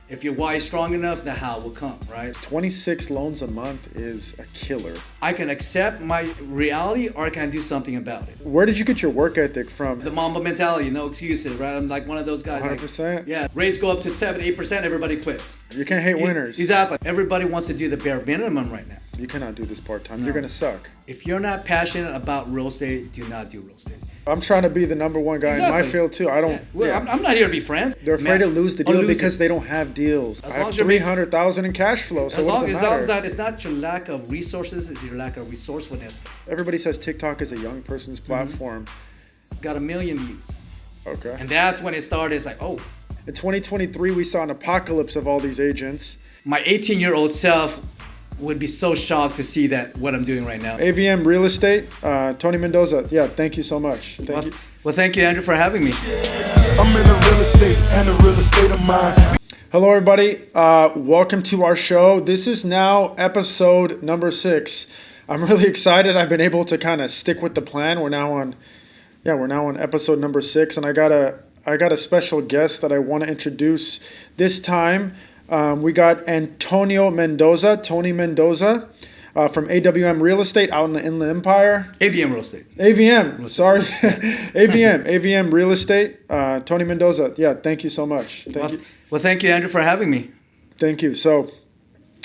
If your why is strong enough, the how will come, right? 26 loans a month is a killer. I can accept my reality or I can do something about it. Where did you get your work ethic from? The Mamba mentality, no excuses, right? I'm like one of those guys. 100%? Like, yeah, rates go up to 7-8%, everybody quits. You can't hate winners. Exactly. Everybody wants to do the bare minimum right now. You cannot do this part-time. No. You're going to suck. If you're not passionate about real estate, do not do real estate. I'm trying to be the number one guy in my field too. I don't. Yeah. Well, I'm not here to be friends. They're afraid to lose the deal because they don't have deals. I have $300,000 in cash flow, so what does it matter? As long as it's not your lack of resources, it's your lack of resourcefulness. Everybody says TikTok is a young person's platform. Got 1 million views. Okay. And that's when it started. It's like, oh. In 2023, we saw an apocalypse of all these agents. My 18-year-old self would be so shocked to see that what I'm doing right now. AVM Real Estate, Tony Mendoza. Yeah, thank you so much. Thank you. Well, thank you, Andrew, for having me. I'm in the real estate and the real estate of mine. Hello, everybody. Welcome to our show. This is now episode number 6. I'm really excited. I've been able to kind of stick with the plan. We're now on episode number 6, and I got a special guest that I want to introduce this time. We got Tony Mendoza from AWM Real Estate out in the Inland Empire. AVM Real Estate. AVM Real Estate. Tony Mendoza. Yeah, thank you so much. Well, thank you, Andrew, for having me. Thank you. So,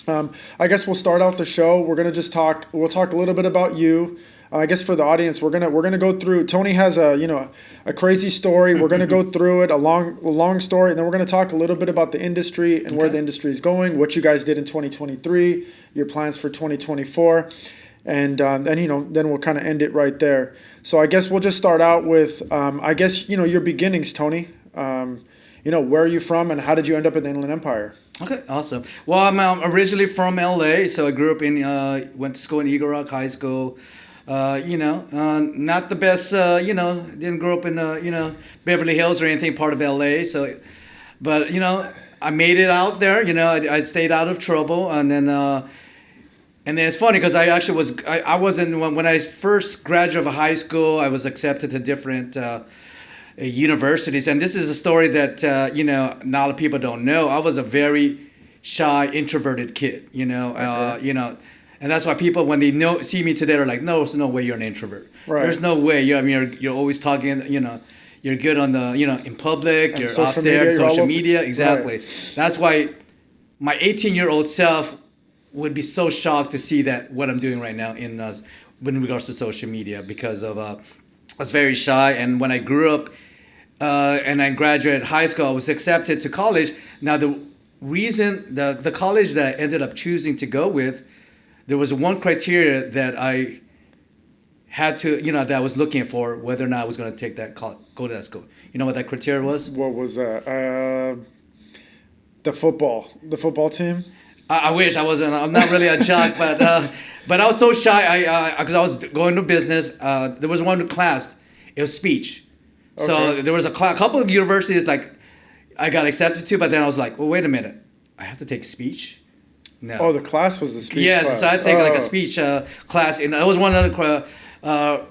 I guess we'll start out the show. We're gonna just talk. We'll talk a little bit about you. I guess for the audience, we're gonna go through. Tony has a crazy story. We're gonna go through it, a long story, and then we're gonna talk a little bit about the industry and where the industry is going, what you guys did in 2023, your plans for 2024, and then we'll kind of end it right there. So I guess we'll just start out with your beginnings, Tony. Where are you from, and how did you end up in the Inland Empire? Okay, awesome. Well, I'm originally from LA, so I grew up went to school in Eagle Rock High School. Not the best, didn't grow up in, Beverly Hills or anything part of LA. So, but, I made it out there, I stayed out of trouble. And then it's funny because I actually I wasn't, when I first graduated high school, I was accepted to different universities. And this is a story that, not a lot of people don't know. I was a very shy, introverted kid, Okay. And that's why people, when they see me today, are like, no, there's no way you're an introvert. Right. There's no way. You're always talking, you're good on the, in public, and you're out there, social media. Exactly. Right. That's why my 18-year-old self would be so shocked to see that what I'm doing right now in regards to social media, because of, I was very shy. And when I grew up and I graduated high school, I was accepted to college. Now, the reason, the college that I ended up choosing to go with, there was one criteria that I had to, that I was looking for, whether or not I was going to take go to that school. You know what that criteria was? What was that? The football team? I wish I wasn't. I'm not really a jock, but I was so shy. Because I was going to business. There was one class. It was speech. Okay. So there was a couple of universities like I got accepted to, but then I was like, well, wait a minute, I have to take speech. No. Oh, the class was the speech class. Yeah, so I had to take like a speech class, and that was one of the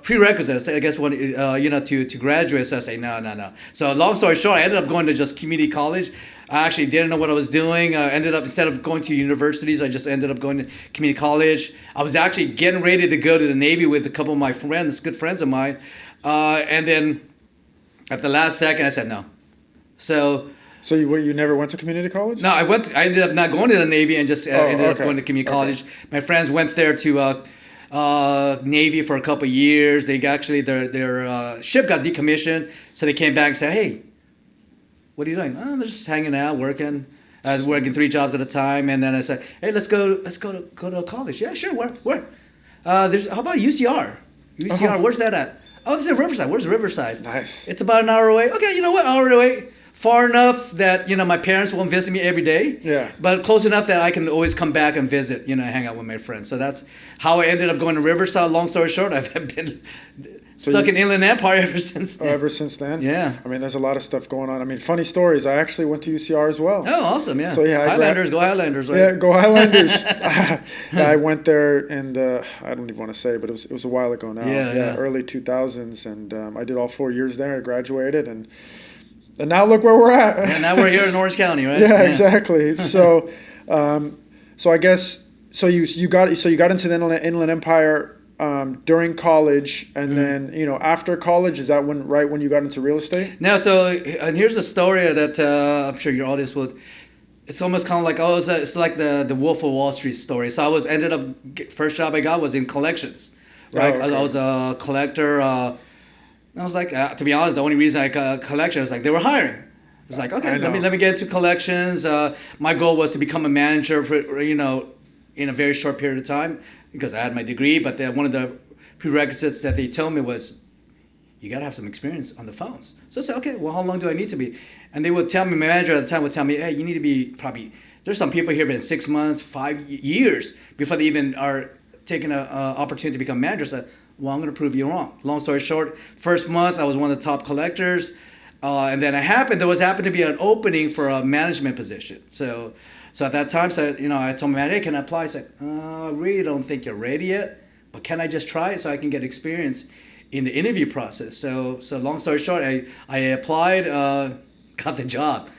prerequisites, I guess, to graduate. So I say, no. So long story short, I ended up going to just community college. I actually didn't know what I was doing. Ended up, instead of going to universities, I just ended up going to community college. I was actually getting ready to go to the Navy with a couple of my friends, good friends of mine. And then at the last second, I said no. So you never went to community college? No, I ended up not going to the Navy and just ended up going to community college. My friends went there to Navy for a couple of years. They actually their ship got decommissioned, so they came back and said, "Hey, what are you doing?" "Oh, they're just hanging out, working." I was working 3 jobs at a time, and then I said, "Hey, let's go to college." "Yeah, sure. Where?" How about UCR? UCR, where's that at? "Oh, this is Riverside." "Where's Riverside?" Nice. "It's about an hour away." "Okay, you know what? Hour away. Far enough that, my parents won't visit me every day. Yeah. But close enough that I can always come back and visit, hang out with my friends." So that's how I ended up going to Riverside. Long story short, I've been stuck in Inland Empire ever since then. Oh, ever since then? Yeah. I mean, there's a lot of stuff going on. I mean, funny stories. I actually went to UCR as well. Oh, awesome, yeah. So, yeah. Highlanders, go Highlanders, right? Yeah, go Highlanders. I went there in I don't even want to say, but it was a while ago now. Yeah. Early 2000s. And I did all 4 years there. I graduated and And now look where we're at. And now we're here in Orange County, right? Yeah, exactly. So, so I guess you got into the Inland Empire during college, and then after college, is that when you got into real estate? No, so and here's a story that I'm sure your audience would. It's almost kind of like it's like the Wolf of Wall Street story. So first job I got was in collections, right? Oh, okay. I was a collector. I was like, to be honest, the only reason I got collection was like they were hiring. It's like, okay, let me get into collections. My goal was to become a manager for, in a very short period of time because I had my degree. But one of the prerequisites that they told me was, you got to have some experience on the phones. So I said, okay, well, how long do I need to be? And they would tell me, my manager at the time would tell me, hey, you need to be there's some people here been 6 months, 5 years before they even are taking an opportunity to become managers. So, well, I'm going to prove you wrong. Long story short, first month I was one of the top collectors. And then there happened to be an opening for a management position. So at that time, I told my manager, hey, can I apply? I said, I really don't think you're ready yet, but can I just try it so I can get experience in the interview process? So long story short, I applied, got the job.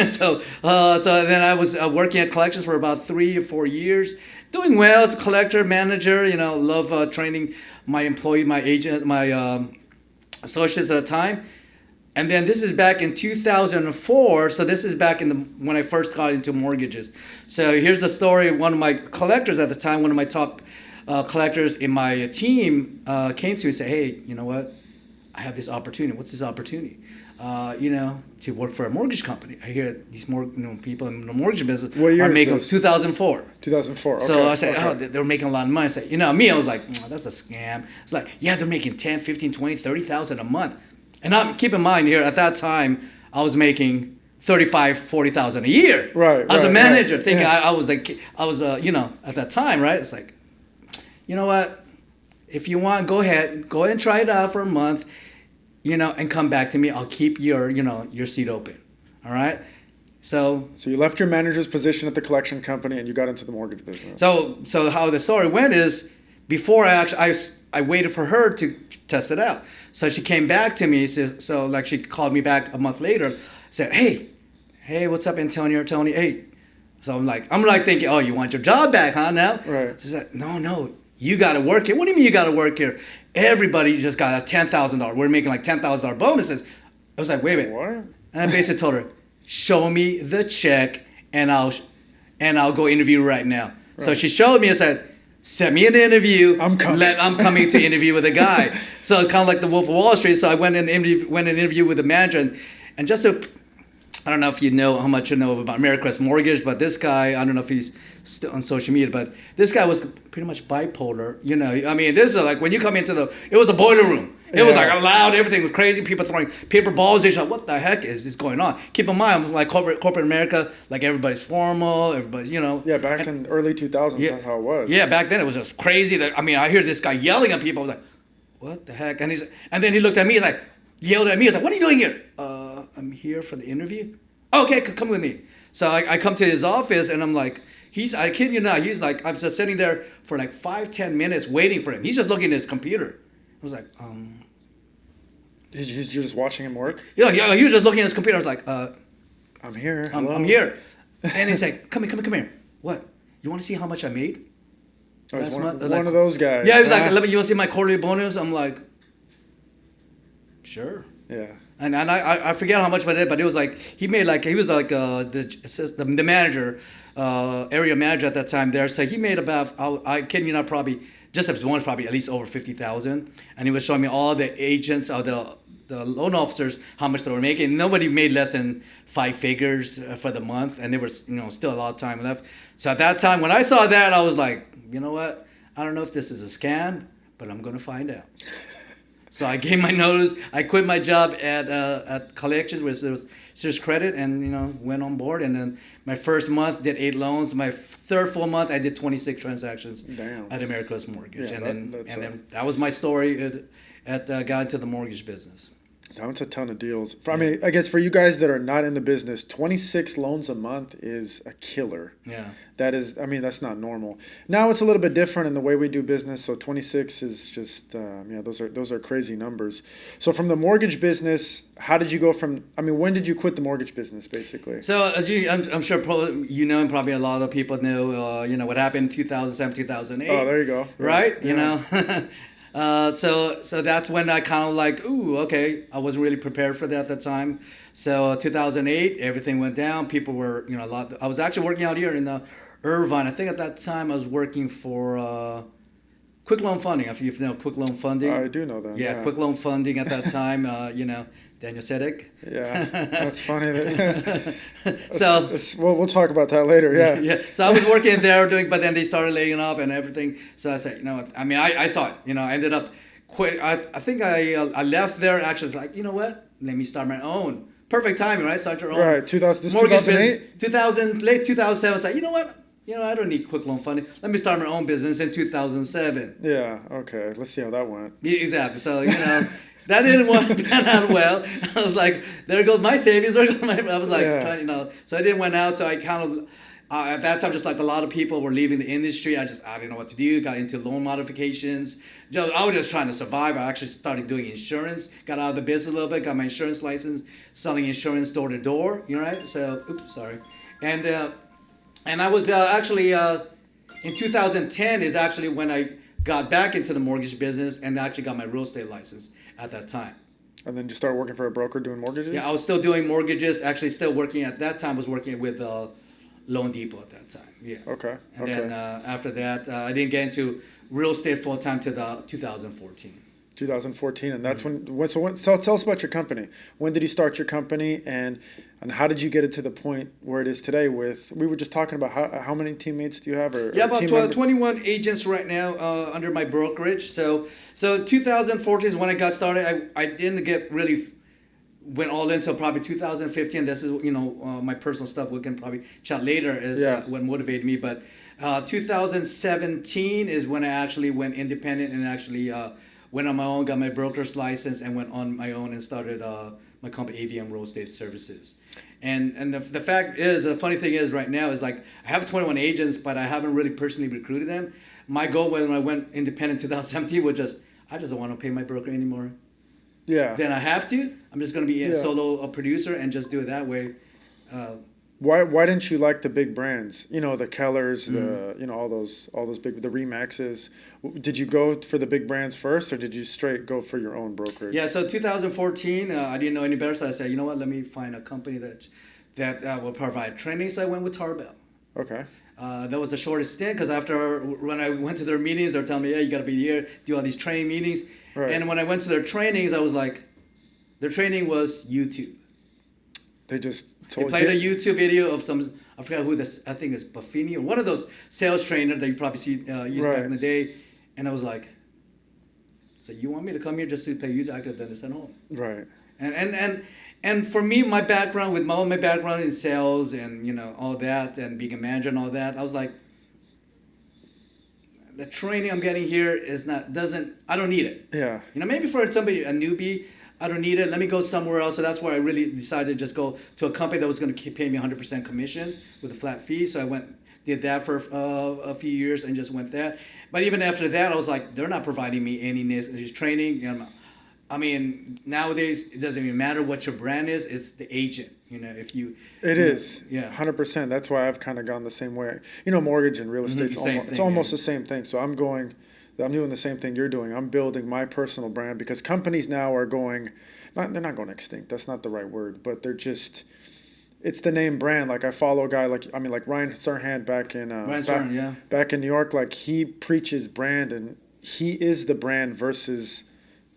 so then I was working at collections for about 3 or 4 years, doing well as a collector, manager. Love training my employee, my agent, my associates at the time. And then this is back in 2004. So this is back when I first got into mortgages. So here's the story. One of my collectors at the time, one of my top collectors in my team came to me and said, hey, you know what? I have this opportunity. What's this opportunity? To work for a mortgage company. I hear these people in the mortgage business are making 2004. 2004. Okay. So I said, they're making a lot of money. I said, me, I was like, that's a scam. It's like, yeah, they're making 10, 15, 20, 30,000 a month. And keep in mind here, at that time, I was making 35, 40,000 a year. Right. As a manager, right. thinking I was at that time, right? It's like, you know what? If you want, go ahead and try it out for a month, and come back to me. I'll keep your seat open. All right. So you left your manager's position at the collection company and you got into the mortgage business. So how the story went is, before I waited for her to test it out. So she came back to me. So she called me back a month later, said, hey, what's up, Antonio, Tony? Hey. So I'm like thinking, oh, you want your job back, huh? Now. Right. She said, no, you got to work here. What do you mean you got to work here? Everybody just got a $10,000. We're making like $10,000 bonuses. I was like, wait a minute. What? And I basically told her, show me the check and I'll go interview right now. Right. So she showed me and said, send me an interview. I'm coming to interview with a guy. So it's kind of like the Wolf of Wall Street. So I went and interviewed with the manager, and just to, I don't know if you know how much you know about Americrest Mortgage, but this guy, I don't know if he's still on social media, but this guy was pretty much bipolar. This is like when you come into it was a boiler room. It was like loud, everything was crazy, people throwing paper balls. They're like, what the heck is this going on? Keep in mind, like corporate America, like everybody's formal, everybody's, Yeah, back in early 2000s, that's how it was. Yeah, back then it was just crazy. I hear this guy yelling at people. I was like, what the heck? And then he looked at me, yelled at me. He's like, what are you doing here? I'm here for the interview. Oh, okay, come with me. So I come to his office and I'm like, I kid you not, he's like, I'm just sitting there for like 5-10 minutes waiting for him. He's just looking at his computer. I was like, You're just watching him work? Yeah, he was just looking at his computer. I was like, I'm here. I'm here. And he's like, come here. What? You want to see how much I made? Oh, he's one of those guys. Yeah, he was like, you want to see my quarterly bonus? I'm like, sure. Yeah. And I forget how much I did, but it was like he was like the manager, area manager at that time there. So he made about, I kid you not, probably just as one, probably at least over 50,000. And he was showing me all the agents or the loan officers how much they were making. Nobody made less than 5 figures for the month, and there was still a lot of time left. So at that time when I saw that, I was like, you know what? I don't know if this is a scam, but I'm gonna find out. So I gave my notice. I quit my job at collections, where there was serious credit, and went on board. And then my first month did 8 loans. My third full month, I did 26 transactions. Damn. At Americas Mortgage. Yeah, and then that was my story. Got into the mortgage business. That's a ton of deals. I mean, I guess for you guys that are not in the business, 26 loans a month is a killer. Yeah. That is, I mean, that's not normal. Now it's a little bit different in the way we do business. So 26 is just, those are crazy numbers. So from the mortgage business, how did you go from, I mean, when did you quit the mortgage business basically? So as I'm sure probably, you know, and probably a lot of people know, what happened in 2007, 2008. Oh, there you go. Right? Yeah. You know? So that's when I kind of like, ooh, okay, I wasn't really prepared for that at the time. So 2008, everything went down. People were, I was actually working out here in Irvine. I think at that time I was working for Quick Loan Funding. If you know Quick Loan Funding. I do know that. Yeah, Quick Loan Funding at that time, Daniel Sedek. Yeah, that's funny. We'll talk about that later. Yeah. Yeah. So I was working there but then they started laying off and everything. So I said, I saw it. I ended up quit. I think I left there. Actually, it's like, you know what? Let me start my own. Perfect timing, right? Start your own. Right. 2008. 2000, late 2007. I was like, you know what? I don't need Quick Loan Funding. Let me start my own business in 2007. Yeah. Okay. Let's see how that went. Yeah, exactly. So that didn't pan out well. I was like, there goes my savings. There goes my. I was like, So I didn't went out. So I kind of at that time, just like a lot of people were leaving the industry. I didn't know what to do. Got into loan modifications. I was just trying to survive. I actually started doing insurance. Got out of the business a little bit. Got my insurance license. Selling insurance door to door. Right. So sorry. And I was actually in 2010 is actually when I got back into the mortgage business and actually got my real estate license at that time. And then you start working for a broker doing mortgages? Yeah, I was still doing mortgages. Actually, still working at that time. Was working with Loan Depot at that time. Yeah. Okay. And then after that, I didn't get into real estate full time to 2014. 2014, and that's so tell us about your company. When did you start your company, and how did you get it to the point where it is today? We were just talking about how many teammates do you have? About 21 agents right now under my brokerage. So 2014 is when I got started. I didn't get really went all into probably 2015. This is my personal stuff. We can probably chat later. What motivated me, but 2017 is when I actually went independent and actually. Went on my own, got my broker's license, and went on my own and started my company, AVM Real Estate Services. And the fact is, the funny thing is right now is like I have 21 agents, but I haven't really personally recruited them. My goal when I went independent in 2017 was I just don't want to pay my broker anymore. Yeah. Then I have to. I'm just going to be a solo producer and just do it that way. Why didn't you like the big brands? The Kellers, all those big, the Remaxes. Did you go for the big brands first, or did you straight go for your own brokerage? Yeah, so 2014, I didn't know any better, so I said, you know what, let me find a company that will provide training. So I went with Tarbell. Okay. That was the shortest stint because when I went to their meetings, they're telling me, yeah, you got to be here, do all these training meetings. Right. And when I went to their trainings, I was like, their training was YouTube. They played a YouTube video of some, I forgot who this, I think it's Buffini or one of those sales trainers that you probably see used back in the day. And I was like, so you want me to come here just to play YouTube? I could have done this at home. Right. And for me, my background, with my background in sales and, all that and being a manager and all that, I was like, the training I'm getting here I don't need it. Yeah. Maybe for somebody, a newbie, I don't need it. Let me go somewhere else. So that's where I really decided to just go to a company that was going to pay me 100% commission with a flat fee. So I did that for a few years and just went that. But even after that, I was like, they're not providing me any training. I mean, nowadays, it doesn't even matter what your brand is. It's the agent. If you... It is. Yeah. 100%. That's why I've kind of gone the same way. Mortgage and real estate, it's almost the same thing. So I'm doing the same thing you're doing. I'm building my personal brand because companies now are going, they're not going extinct. That's not the right word, but they're just, it's the name brand. Like I follow a guy like Ryan Serhant back in New York. Like he preaches brand and he is the brand versus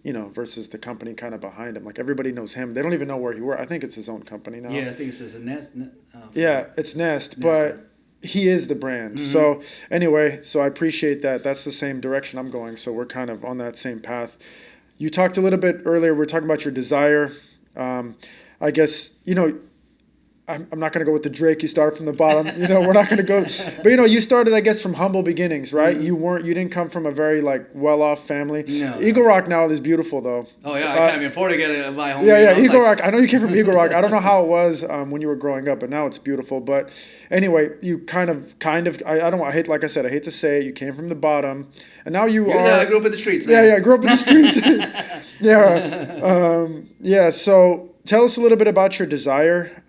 the company kind of behind him. Like everybody knows him. They don't even know where he works. I think it's his own company now. Yeah, I think it says a Nest. It's Nest, but he is the brand. Mm-hmm. So anyway, I appreciate that. That's the same direction I'm going. So we're kind of on that same path. You talked a little bit earlier. We're talking about your desire. I guess, I'm not going to go with the Drake. You start from the bottom. We're not going to go. But you started, I guess, from humble beginnings, right? Mm-hmm. You didn't come from a very well-off family. No. Eagle Rock now is beautiful, though. Oh yeah, I can't even afford to get my home. Yeah, Eagle Rock. I know you came from Eagle Rock. I don't know how it was when you were growing up, but now it's beautiful. But anyway, you kind of. I hate, like I said, I hate to say it. You came from the bottom, and now you are. Yeah, I grew up in the streets. Man. Yeah, I grew up in the streets. Yeah. So tell us a little bit about your desire.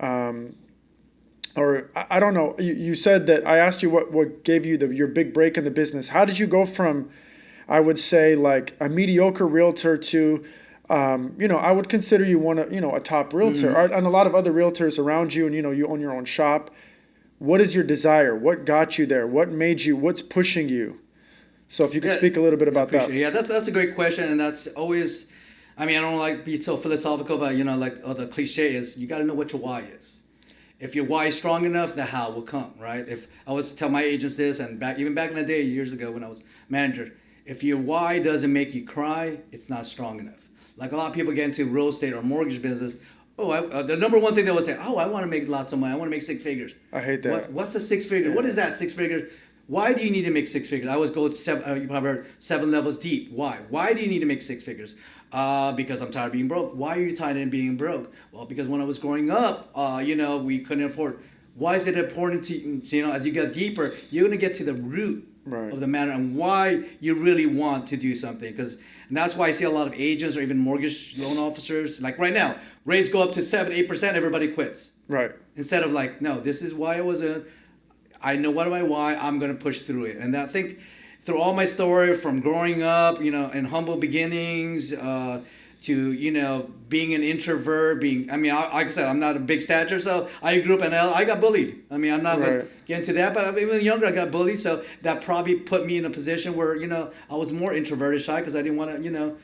Or I don't know. You said that I asked you what gave you your big break in the business. How did you go from, I would say, like a mediocre realtor to, I would consider you a top realtor, and a lot of other realtors around you, and you own your own shop. What is your desire? What got you there? What made you? What's pushing you? So if you could speak a little bit about that. Yeah, that's a great question, and that's always. I mean, I don't like to be so philosophical, but the cliche is you got to know what your why is. If your why is strong enough, the how will come, right? If I was to tell my agents this, and even back in the day, years ago when I was manager, if your why doesn't make you cry, it's not strong enough. Like a lot of people get into real estate or mortgage business. The number one thing they will say, I want to make lots of money. I want to make six figures. I hate that. What's the six figure? Yeah. What is that six figures? Why do you need to make six figures? I always go seven. You probably heard 7 levels deep. Why? Why do you need to make six figures? Because I'm tired of being broke. Why are you tired of being broke? Well, because when I was growing up, we couldn't afford. Why is it important to as you get deeper, you're gonna get to the root of the matter and why you really want to do something. And that's why I see a lot of agents or even mortgage loan officers. Like right now, rates go up to 7-8%. Everybody quits. Right. Instead of like, no, this is why I know what my why. I'm gonna push through it, and I think through all my story from growing up, in humble beginnings, to being an introvert, like I said, I'm not a big stature, so I grew up in I got bullied. I mean, I'm not gonna get into that, but even younger, I got bullied, so that probably put me in a position where I was more introverted, shy, because I didn't want to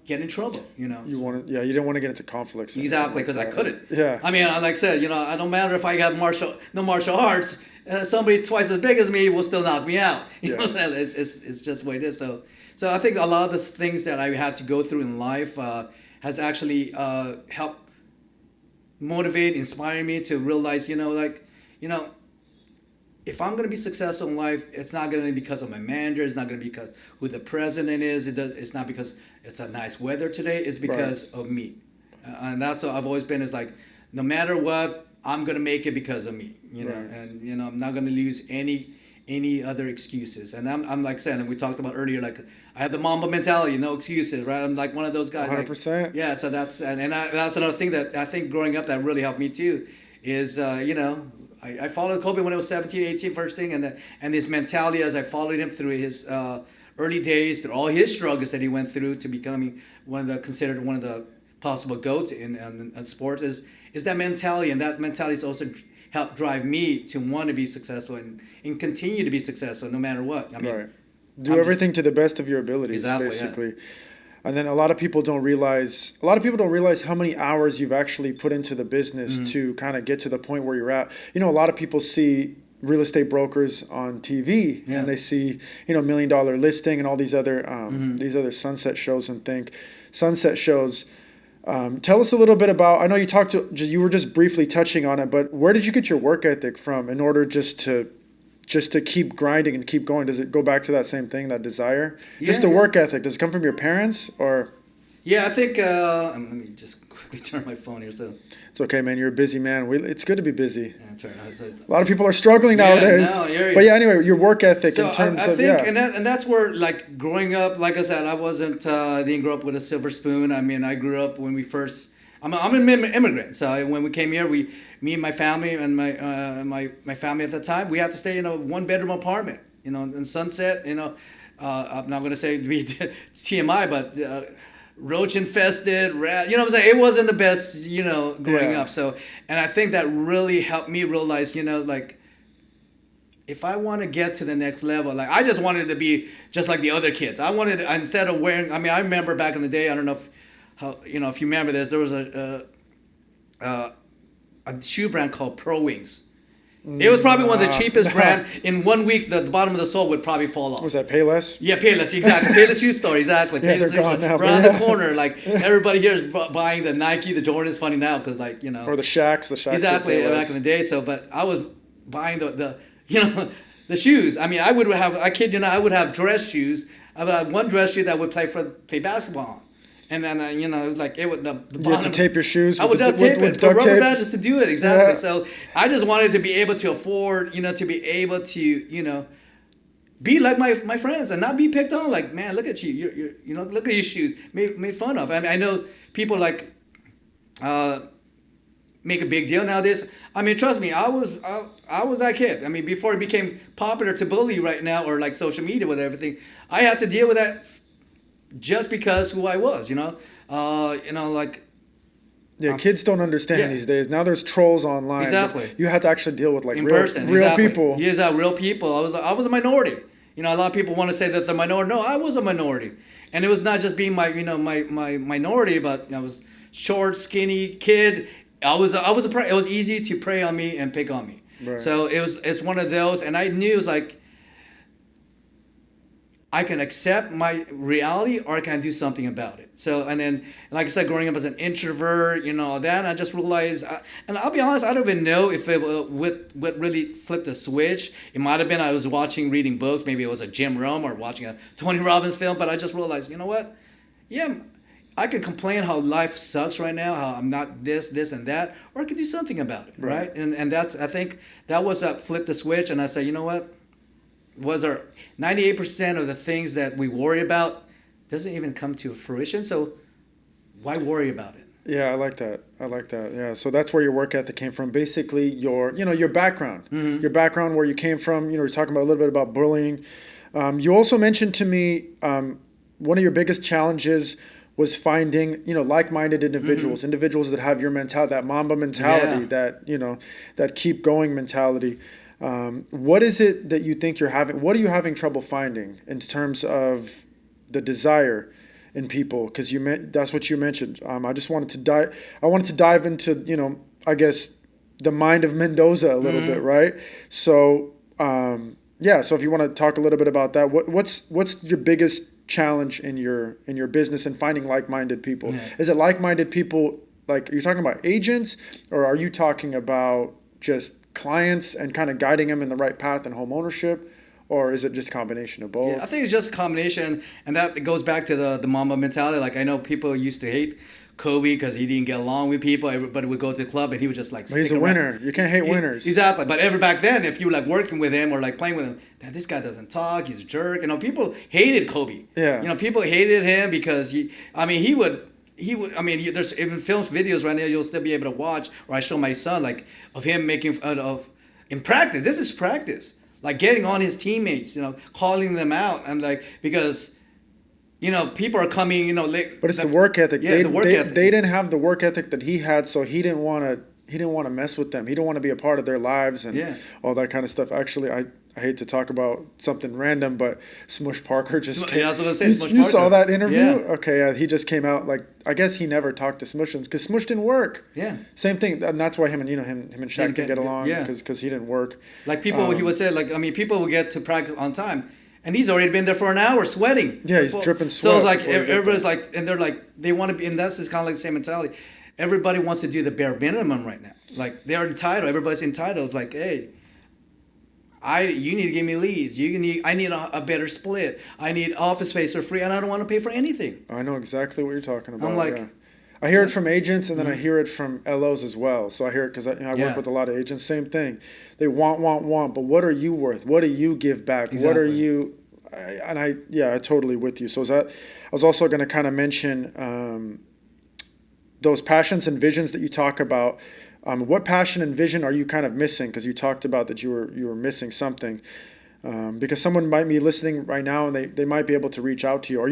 get in trouble, You didn't want to get into conflicts. Exactly, because I couldn't. Yeah. I mean, like I said, I don't matter if I got no martial arts. Somebody twice as big as me will still knock me out. It's just the way it is. So I think a lot of the things that I had to go through in life has actually helped motivate, inspire me to realize, if I'm going to be successful in life, it's not going to be because of my manager. It's not going to be because who the president is. It's not because it's a nice weather today. It's because of me. And that's what I've always been is like, no matter what, I'm going to make it because of me, and, I'm not going to lose any other excuses. And I'm like saying, and we talked about earlier, like I have the Mamba mentality, no excuses, right? I'm like one of those guys. 100%. Like, yeah. So that's another thing that I think growing up that really helped me too is, I followed Kobe when I was 17, 18, first thing. And this mentality as I followed him through his early days, through all his struggles that he went through to becoming considered one of the possible GOATs in sports is that mentality. And that mentality has also helped drive me to want to be successful and continue to be successful no matter what. I mean, do everything to the best of your abilities, basically. Yeah. And then a lot of people don't realize how many hours you've actually put into the business to kind of get to the point where you're at. A lot of people see real estate brokers on TV and they see, $1 million listing and all these other sunset shows and sunset shows. Tell us a little bit about, I know you were just briefly touching on it, but where did you get your work ethic from in order just to keep grinding and keep going? Does it go back to that same thing, that desire? Just the work ethic. Does it come from your parents or? Yeah, I think, let me just quickly turn my phone here. So it's okay, man. You're a busy man. It's good to be busy. Yeah, a lot of people are struggling nowadays. But yeah, anyway, your work ethic in terms of, and that's where, like, growing up, like I said, I didn't grow up with a silver spoon. I mean, I grew up when we first, I'm an immigrant. So when we came here, me and my family and my family at the time, we had to stay in a 1-bedroom apartment, in Sunset, I'm not going to say to be TMI, but roach infested, rat, what I'm saying? It wasn't the best, growing up. So, and I think that really helped me realize, like, if I want to get to the next level, like, I just wanted to be just like the other kids. I wanted, instead of wearing, I mean, I remember back in the day, I don't know if you remember this, there was a shoe brand called Pro Wings. It was probably one of the cheapest brand. In 1 week, the bottom of the sole would probably fall off. Was that Payless? Yeah, Payless, exactly. Payless shoe store, exactly. Yeah, Payless they're gone now, around but the corner. Like everybody here is buying the Nike, the Jordan. It's funny now because like Or the Shaqs. exactly back in the day. So, but I was buying the the shoes. I mean, I kid you not, I would have dress shoes. I would have one dress shoe that would play basketball on. And then, it was like, it would, the bottom. You had to tape your shoes I would with tape it. with The duct rubber tape? badges to do it, exactly. Yeah. So I just wanted to be able to afford, to be able to, be like my friends and not be picked on. Like, man, look at you. Look at your shoes. Made fun of. I mean, I know people like, make a big deal nowadays. I mean, trust me, I was that kid. I mean, before it became popular to bully right now or like social media with everything, I had to deal with that just because who I was, like. Yeah, kids don't understand these days. Now there's trolls online. Exactly. You have to actually deal with like In real person, real exactly. people. Yeah, real people. I was a minority. A lot of people want to say that they're minority. No, I was a minority, and it was not just being my minority, but I was short, skinny kid. It was easy to prey on me and pick on me. Right. So it's one of those, and I knew it was like I can accept my reality or I can do something about it. So, and then, like I said, growing up as an introvert, all that, I just realized, and I'll be honest, I don't even know if it what really flipped the switch. It might have been I was reading books, maybe it was a Jim Rome or watching a Tony Robbins film, but I just realized, you know what? Yeah, I can complain how life sucks right now, how I'm not this, and that, or I can do something about it, right? And that's, I think, that was that flip the switch, and I said, you know what? Was our 98% of the things that we worry about doesn't even come to fruition, so why worry about it? Yeah, I like that. Yeah, so that's where your work ethic came from. Basically, your background, your background, where you came from. We're talking about a little bit about bullying. You also mentioned to me one of your biggest challenges was finding like-minded individuals, individuals that have your mentality, that Mamba mentality, that keep going mentality. What is it that you think you're having? What are you having trouble finding in terms of the desire in people? Because that's what you mentioned. I just wanted to dive. I wanted to dive into I guess the mind of Mendoza a little bit, right? So so if you want to talk a little bit about that, what's your biggest challenge in your business and finding like-minded people? Is it like-minded people? Like, are you talking about agents, or are you talking about just clients and kind of guiding them in the right path in home ownership, or is it just a combination of both? Yeah, I think it's just a combination, and that goes back to the Mamba mentality. Like, I know people used to hate Kobe because he didn't get along with people. Everybody would go to the club and he would just like But he's a winner. You can't hate winners. Exactly. But back then, if you were like working with him or like playing with him, this guy doesn't talk, he's a jerk. People hated Kobe. Yeah. People hated him because he would, there's even films, videos right now you'll still be able to watch, or I show my son, like, of him making fun of, in practice, this is practice, like getting on his teammates, calling them out, and like, because, people are coming, late. But it's the work ethic. Yeah, the work ethic. They didn't have the work ethic that he had, so he didn't want to mess with them. He didn't want to be a part of their lives and all that kind of stuff. Actually, I hate to talk about something random, but Smush Parker just came. Yeah, I was going to say Smush Parker. You saw that interview? Yeah. Okay, he just came out, like, I guess he never talked to Smush because Smush didn't work. Yeah. Same thing, and that's why him and Shaq didn't get along, because he didn't work. Like, people, he would say, like, people would get to practice on time, and he's already been there for an hour sweating. Yeah, he's dripping sweat. So, like, everybody's like, and they're like, they want to be, and that's kind of like the same mentality. Everybody wants to do the bare minimum right now. Like, they're entitled. Everybody's entitled. It's like, hey, you need to give me leads. I need a better split. I need office space for free, and I don't want to pay for anything. I know exactly what you're talking about. I'm like, I hear it from agents, and then I hear it from LOs as well. So I hear it because I work with a lot of agents. Same thing. They want, but what are you worth? What do you give back? Exactly. What are you? I totally with you. So I was also going to kind of mention those passions and visions that you talk about. What passion and vision are you kind of missing? Because you talked about that you were missing something. Because someone might be listening right now and they might be able to reach out to you. Are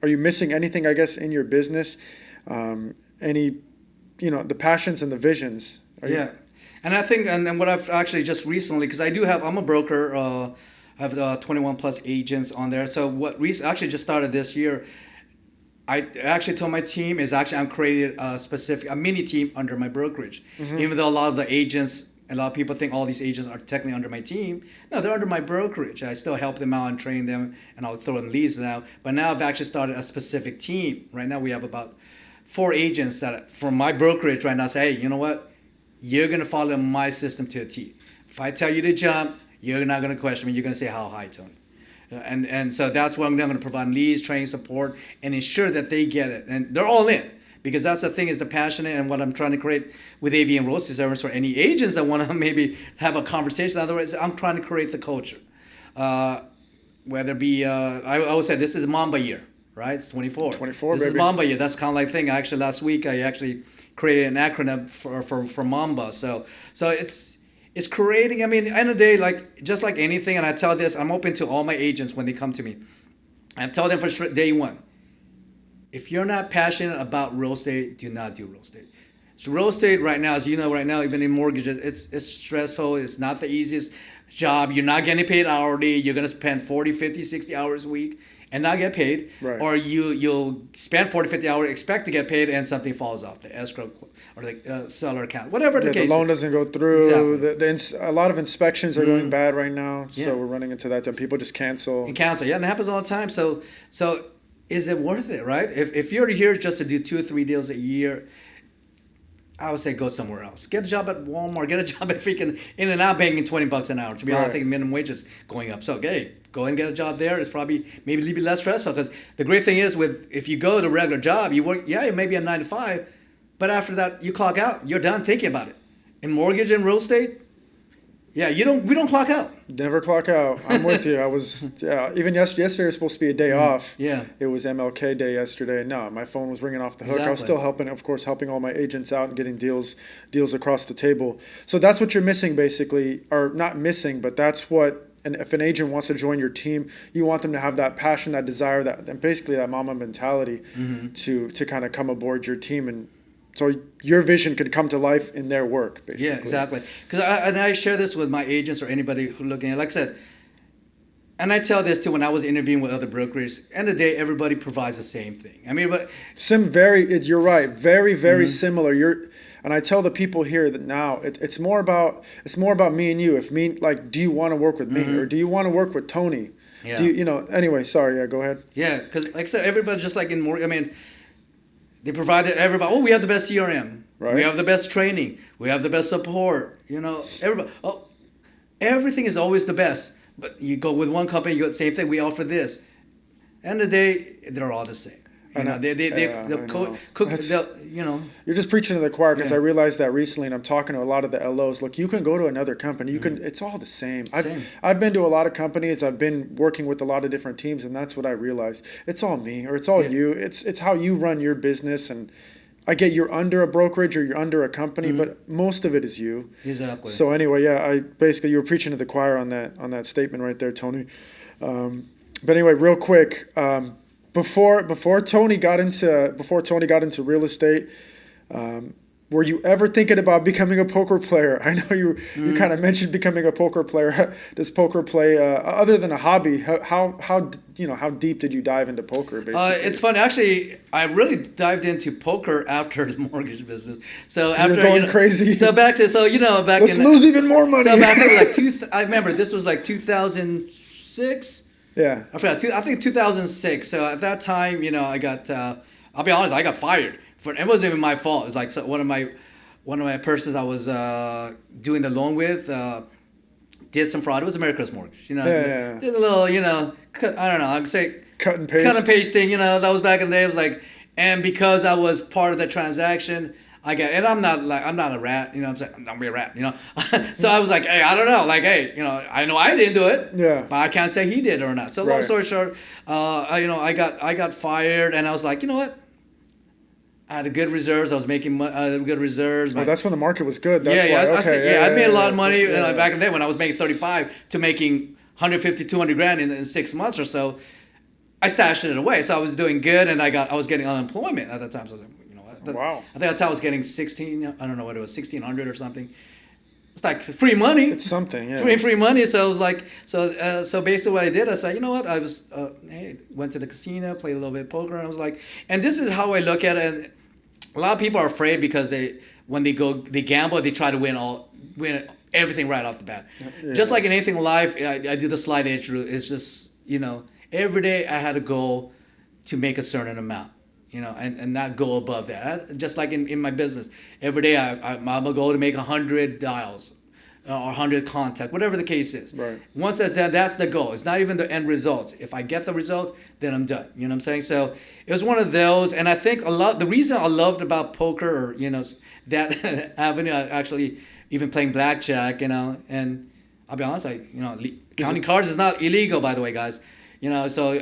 you missing anything, I guess, in your business? The passions and the visions. And I think, and then what I've actually just recently, because I'm a broker, I have 21 plus agents on there. So actually just started this year, I actually told my team I'm creating a mini team under my brokerage. Even though a lot of the agents A lot of people think all these agents are technically under my team. No, they're under my brokerage. I still help them out and train them, and I'll throw them leads now. But now I've actually started a specific team. Right now we have about 4 agents that from my brokerage right now say, hey, you know what? You're going to follow my system to a T. If I tell you to jump, you're not going to question me. You're going to say, how high, Tony? And so that's what I'm going to provide leads, training, support, and ensure that they get it. And they're all in. Because that's the thing, is the passionate, and what I'm trying to create with AV and Real Estate Service for any agents that want to maybe have a conversation. Otherwise, I'm trying to create the culture. Whether it be, I would say this is Mamba year, right? It's 24. 24, this baby. is Mamba year. That's kind of like thing. Actually, last week I actually created an acronym for Mamba. So it's creating. I mean, at the end of the day, like just like anything, and I tell this, I'm open to all my agents when they come to me. I tell them from day one. If you're not passionate about real estate, do not do real estate. So real estate right now, as you know, right now, even in mortgages, it's stressful. It's not the easiest job. You're not getting paid hourly. You're going to spend 40, 50, 60 hours a week and not get paid. Right. Or you'll spend 40, 50 hours, expect to get paid, and something falls off the escrow or the seller account, whatever the case. The loan doesn't go through. Exactly. A lot of inspections are going bad right now. Yeah. So we're running into that. People just cancel. And it happens all the time. So is it worth it, right? If you're here just to do 2 or 3 deals a year, I would say go somewhere else. Get a job at Walmart. Get a job at freaking In-N-Out, banking $20 an hour. To be honest, I think minimum wage is going up. So, okay, go and get a job there. It's probably maybe a little bit less stressful, because the great thing is if you go to a regular job, you work, it may be a 9 to 5, but after that, you clock out. You're done thinking about it. In mortgage and real estate, we don't clock out. Never clock out. I'm with you. I was even yesterday was supposed to be a day off. Yeah. It was MLK Day yesterday. No, my phone was ringing off the hook. I was still helping all my agents out and getting deals across the table. So that's what you're missing, basically, or not missing, but that's what. And if an agent wants to join your team, you want them to have that passion, that desire, and basically that mama mentality to kind of come aboard your team, and so your vision could come to life in their work, basically. Yeah, exactly. Because I share this with my agents or anybody who looking at it. Like I said, and I tell this too when I was interviewing with other brokers. End of the day, everybody provides the same thing. I mean, but you're right. Very, very similar. And I tell the people here that now it's more about me and you. Do you want to work with me, or do you want to work with Tony? Yeah. Do you anyway? Sorry. Yeah, go ahead. Yeah, because like I said, everybody just like in more. I mean. They provide everybody. We have the best CRM. Right. We have the best training. We have the best support. Everybody. Everything is always the best. But you go with one company, you got the same thing. We offer this. End of the day, they're all the same. They'll cook. You're just preaching to the choir, because I realized that recently, and I'm talking to a lot of the LOs. Look, you can go to another company. You can. It's all the same. I've been to a lot of companies. I've been working with a lot of different teams, and that's what I realized. It's all me, or it's all you. It's how you run your business, and I get you're under a brokerage or you're under a company, but most of it is you. Exactly. So anyway, you were preaching to the choir on that statement right there, Tony. But anyway, real quick. Before Tony got into real estate, were you ever thinking about becoming a poker player? I know you kind of mentioned becoming a poker player. Does poker play other than a hobby? How deep did you dive into poker? Basically, it's funny. Actually, I really dived into poker after the mortgage business. So after you're going crazy. So back to back. Let's lose even more money. So back then, I remember this was like 2006. Yeah. I forgot. I think 2006. So at that time, I got. I'll be honest. I got fired. It wasn't even my fault. It's like one of my persons I was doing the loan with did some fraud. It was America's Mortgage. Did a little. I don't know. I'd say cut and pasting. That was back in the day. It was like, and because I was part of the transaction. And I'm not a rat, I'm saying, I'm not be a rat, So I was like, hey, I don't know, I know I didn't do it, but I can't say he did or not. So long story short, I got fired, and I was like, you know what? I had good reserves. I was making good reserves. That's when the market was good. I made a lot of money back in the day when I was making 35 to making 150, 200 grand in 6 months or so. I stashed it away, so I was doing good, and I was getting unemployment at that time. So I was like, wow. I think that's how I was getting 16. I don't know what it was, 1,600 or something. It's like free money. It's something, yeah. Free money. So I was like, so basically what I did, I said, you know what? I was, went to the casino, played a little bit of poker, and I was like, and this is how I look at it. And a lot of people are afraid because when they gamble, they try to win everything right off the bat. Just like in anything in life, I do the slide edge route. It's just, every day I had a goal to make a certain amount, and not go above that. Just like in my business, every day I'm a goal to make 100 dials or 100 contacts, whatever the case is. Right. Once that's done, that's the goal. It's not even the end results. If I get the results, then I'm done. You know what I'm saying? So it was one of those, and I think the reason I loved about poker, or that avenue, actually even playing blackjack, and I'll be honest, counting cards is not illegal, by the way, guys. So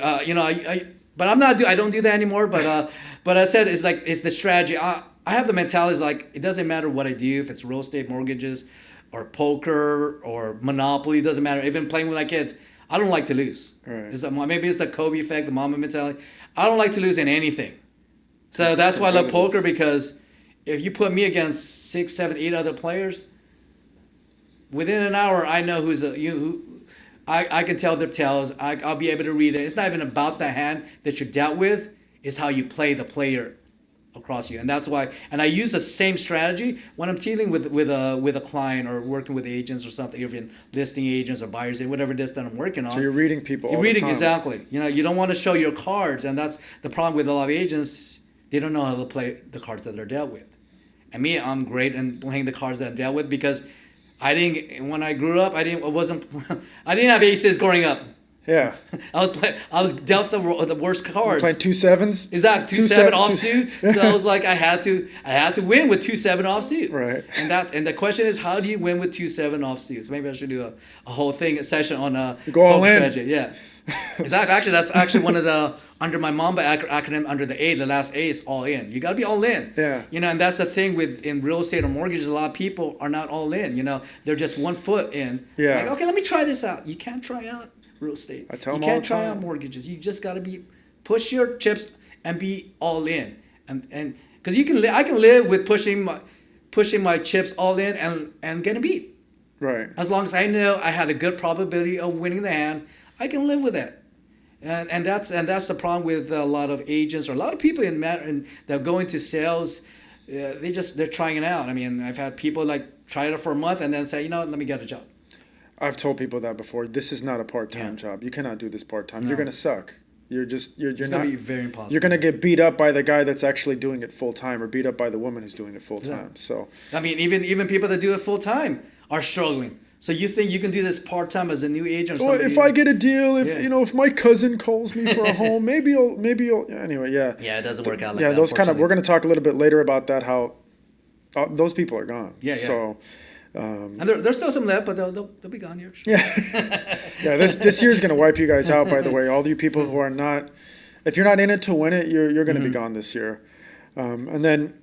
but I don't do that anymore. But I said it's the strategy. I have the mentality is like, it doesn't matter what I do, if it's real estate, mortgages, or poker, or Monopoly, it doesn't matter. Even playing with my kids, I don't like to lose. Right. Maybe it's the Kobe effect, the Mamba mentality. I don't like to lose in anything. So that's why I love poker, because if you put me against 6, 7, 8 other players, within an hour, I know I can tell their tells. I'll be able to read it. It's not even about the hand that you're dealt with. It's how you play the player across you. And that's why, and I use the same strategy when I'm dealing with a client or working with agents or something, even listing agents or buyers, whatever it is that I'm working on. So you're reading people all the time. Exactly. You don't want to show your cards, and that's the problem with a lot of agents. They don't know how to play the cards that they're dealt with. And me, I'm great in playing the cards that I'm dealt with, because when I grew up, I didn't have aces growing up. Yeah. I was dealt the worst cards. You're playing 2 7s? Exactly, 2-7 offsuit. So I was like, I had to win with 2-7 offsuit. Right. And the question is, how do you win with 2-7 offsuits? Maybe I should do a whole session on go all in. strategy. Yeah. Exactly. Actually, that's actually one of the, under my Mamba acronym, under the A, the last A is all in. You got to be all in. Yeah. And that's the thing in real estate or mortgages. A lot of people are not all in. They're just 1 foot in. Yeah. Like, okay, let me try this out. You can't try out real estate. I tell them you all can't the try time. out mortgages. You just got to push your chips and be all in. And because I can live with pushing my chips all in and getting beat. Right. As long as I know I had a good probability of winning the hand, I can live with it. And that's the problem with a lot of agents or a lot of people that go into sales. They're trying it out. I mean, I've had people try it for a month and then say, let me get a job. I've told people that before. This is not a part-time job. You cannot do this part-time. No. You're gonna suck. You're it's not. Gonna be very impossible. You're gonna get beat up by the guy that's actually doing it full-time, or beat up by the woman who's doing it full-time. Yeah. So I mean, even people that do it full-time are struggling. So you think you can do this part-time as a new agent? Or well, if I get a deal, if my cousin calls me for a home, maybe I'll. Anyway, yeah. Yeah, it doesn't work out like that. Yeah, those kind of. We're gonna talk a little bit later about that. How those people are gone. Yeah. So. And there's still some left, but they'll be gone here. Yeah, yeah. This year's gonna wipe you guys out. By the way, all you people who are not, if you're not in it to win it, you're gonna be gone this year. And then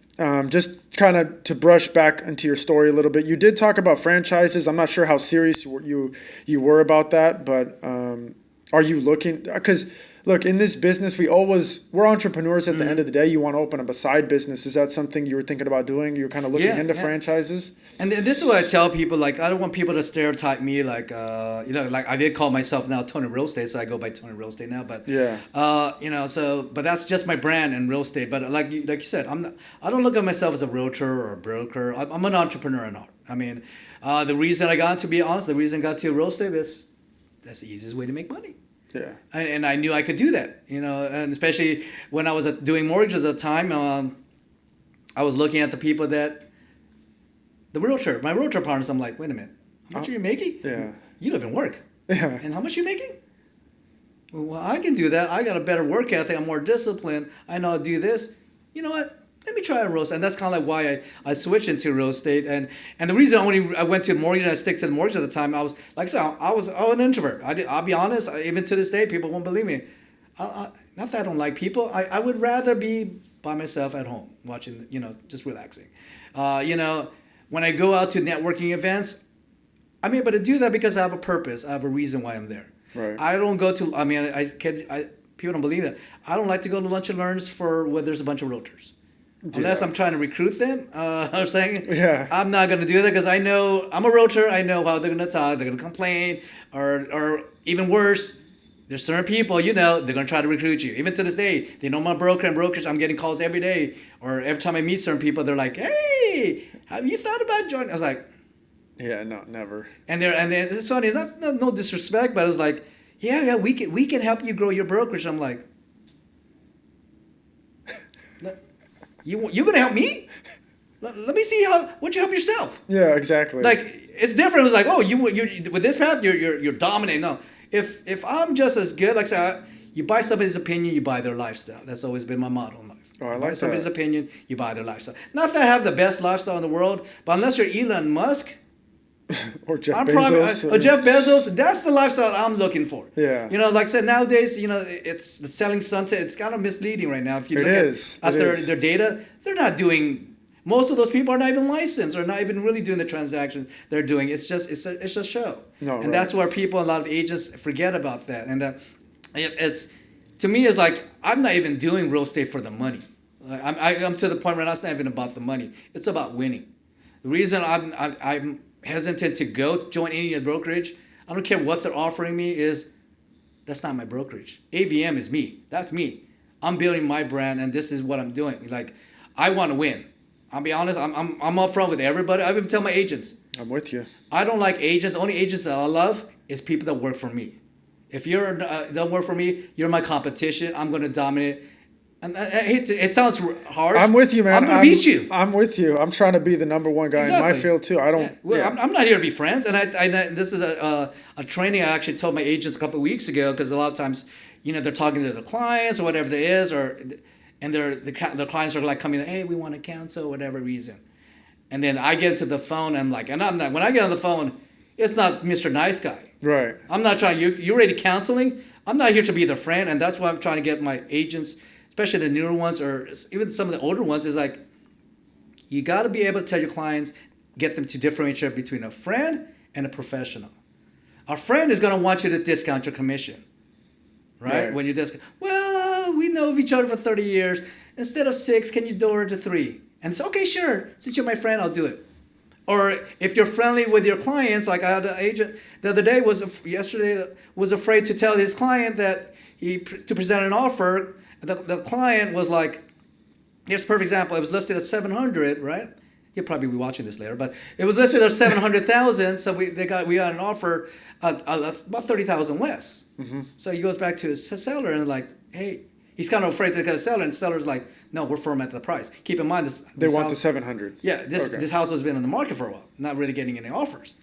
just kind of to brush back into your story a little bit, you did talk about franchises. I'm not sure how serious you were about that, but are you looking? Because look, in this business, we're entrepreneurs at the end of the day. You want to open up a side business. Is that something you were thinking about doing? You're kind of looking into franchises? And this is what I tell people. I don't want people to stereotype me. I did call myself now Tony Real Estate, so I go by Tony Real Estate now. But yeah, but that's just my brand in real estate. But like you said, I don't look at myself as a realtor or a broker. I'm an entrepreneur in art. I mean, the reason I got to real estate is that's the easiest way to make money. Yeah, and I knew I could do that, and especially when I was doing mortgages at the time, I was looking at the people my realtor partners. I'm like, wait a minute, how much are you making? Yeah, you live and work. Yeah, and how much are you making? Well, I can do that. I got a better work ethic. I'm more disciplined. I know how to do this. You know what? Let me try a real estate. And that's kind of like why I switched into real estate. And the reason I went to mortgage and I stick to the mortgage at the time, I was an introvert. I'll be honest. Even to this day, people won't believe me. Not that I don't like people. I would rather be by myself at home watching, just relaxing. When I go out to networking events, I'm able to do that because I have a purpose. I have a reason why I'm there. Right. I don't go to. People don't believe that. I don't like to go to lunch and learns where there's a bunch of realtors. Unless I'm trying to recruit them, I'm saying I'm not going to do that because I know I'm a realtor. I know how they're going to talk. They're going to complain, or even worse, there's certain people they're going to try to recruit you. Even to this day, they know my broker and brokers. I'm getting calls every day, or every time I meet certain people, they're like, "Hey, have you thought about joining?" I was like, Yeah, no, never. And it's funny. It's not no disrespect, but it was like, yeah, we can help you grow your brokerage. I'm like, you're gonna help me? Let me see what you help yourself. Yeah, exactly. Like it's different. It was like, oh, you with this path, you're dominating. No, if I'm just as good, like I said, you buy somebody's opinion, you buy their lifestyle. That's always been my motto in life. Oh, I like buy somebody's that. opinion, you buy their lifestyle. Not that I have the best lifestyle in the world, but unless you're Elon Musk or Jeff or Bezos. Jeff Bezos, that's the lifestyle I'm looking for. Yeah. Like I said, nowadays, it's the selling sunset. It's kind of misleading right now. If you look at their data, they're not doing. Most of those people are not even licensed or not even really doing the transactions they're doing. It's just a show. No, and that's where people, a lot of agents forget about that. And it's to me, it's like I'm not even doing real estate for the money. I'm to the point where it's not even about the money. It's about winning. The reason I'm hesitant to go join any brokerage, I don't care what they're offering me, is that's not my brokerage. AVM is me. That's me. I'm building my brand, and this is what I'm doing. Like, I want to win. I'll be honest. I'm upfront with everybody. I even tell my agents. I'm with you. I don't like agents. The only agents that I love is people that work for me. If you don't work for me, you're my competition. I'm going to dominate. And I hate to, it sounds harsh. I'm with you, man. I'm going to beat you. I'm with you. I'm trying to be the number one guy in my field too. I don't. Yeah. Well, I'm not here to be friends. And this is a training I actually told my agents a couple of weeks ago, because a lot of times, they're talking to their clients or whatever it is, and their clients are like coming, hey, we want to cancel, whatever reason. And then I get to the phone, and I'm not, when I get on the phone, it's not Mr. Nice Guy. Right. I'm not trying, you're already counseling. I'm not here to be their friend. And that's why I'm trying to get my agents, especially the newer ones or even some of the older ones, is like, you got to be able to tell your clients, get them to differentiate between a friend and a professional. A friend is going to want you to discount your commission, right? When you discount, well, we know of each other for 30 years. Instead of 6, can you lower it to 3? And it's okay, sure. Since you're my friend, I'll do it. Or if you're friendly with your clients, like I had an agent the other day yesterday was afraid to tell his client that to present an offer. The client was like, here's a perfect example. It was listed at 700, right? He'll probably be watching this later, but it was listed at 700,000. So we got an offer about 30,000 less. Mm-hmm. So he goes back to his seller and like, hey, he's kind of afraid to get a seller, and the seller's like, no, we're firm at the price. Keep in mind they want house, the 700. Yeah, this house has been on the market for a while, not really getting any offers.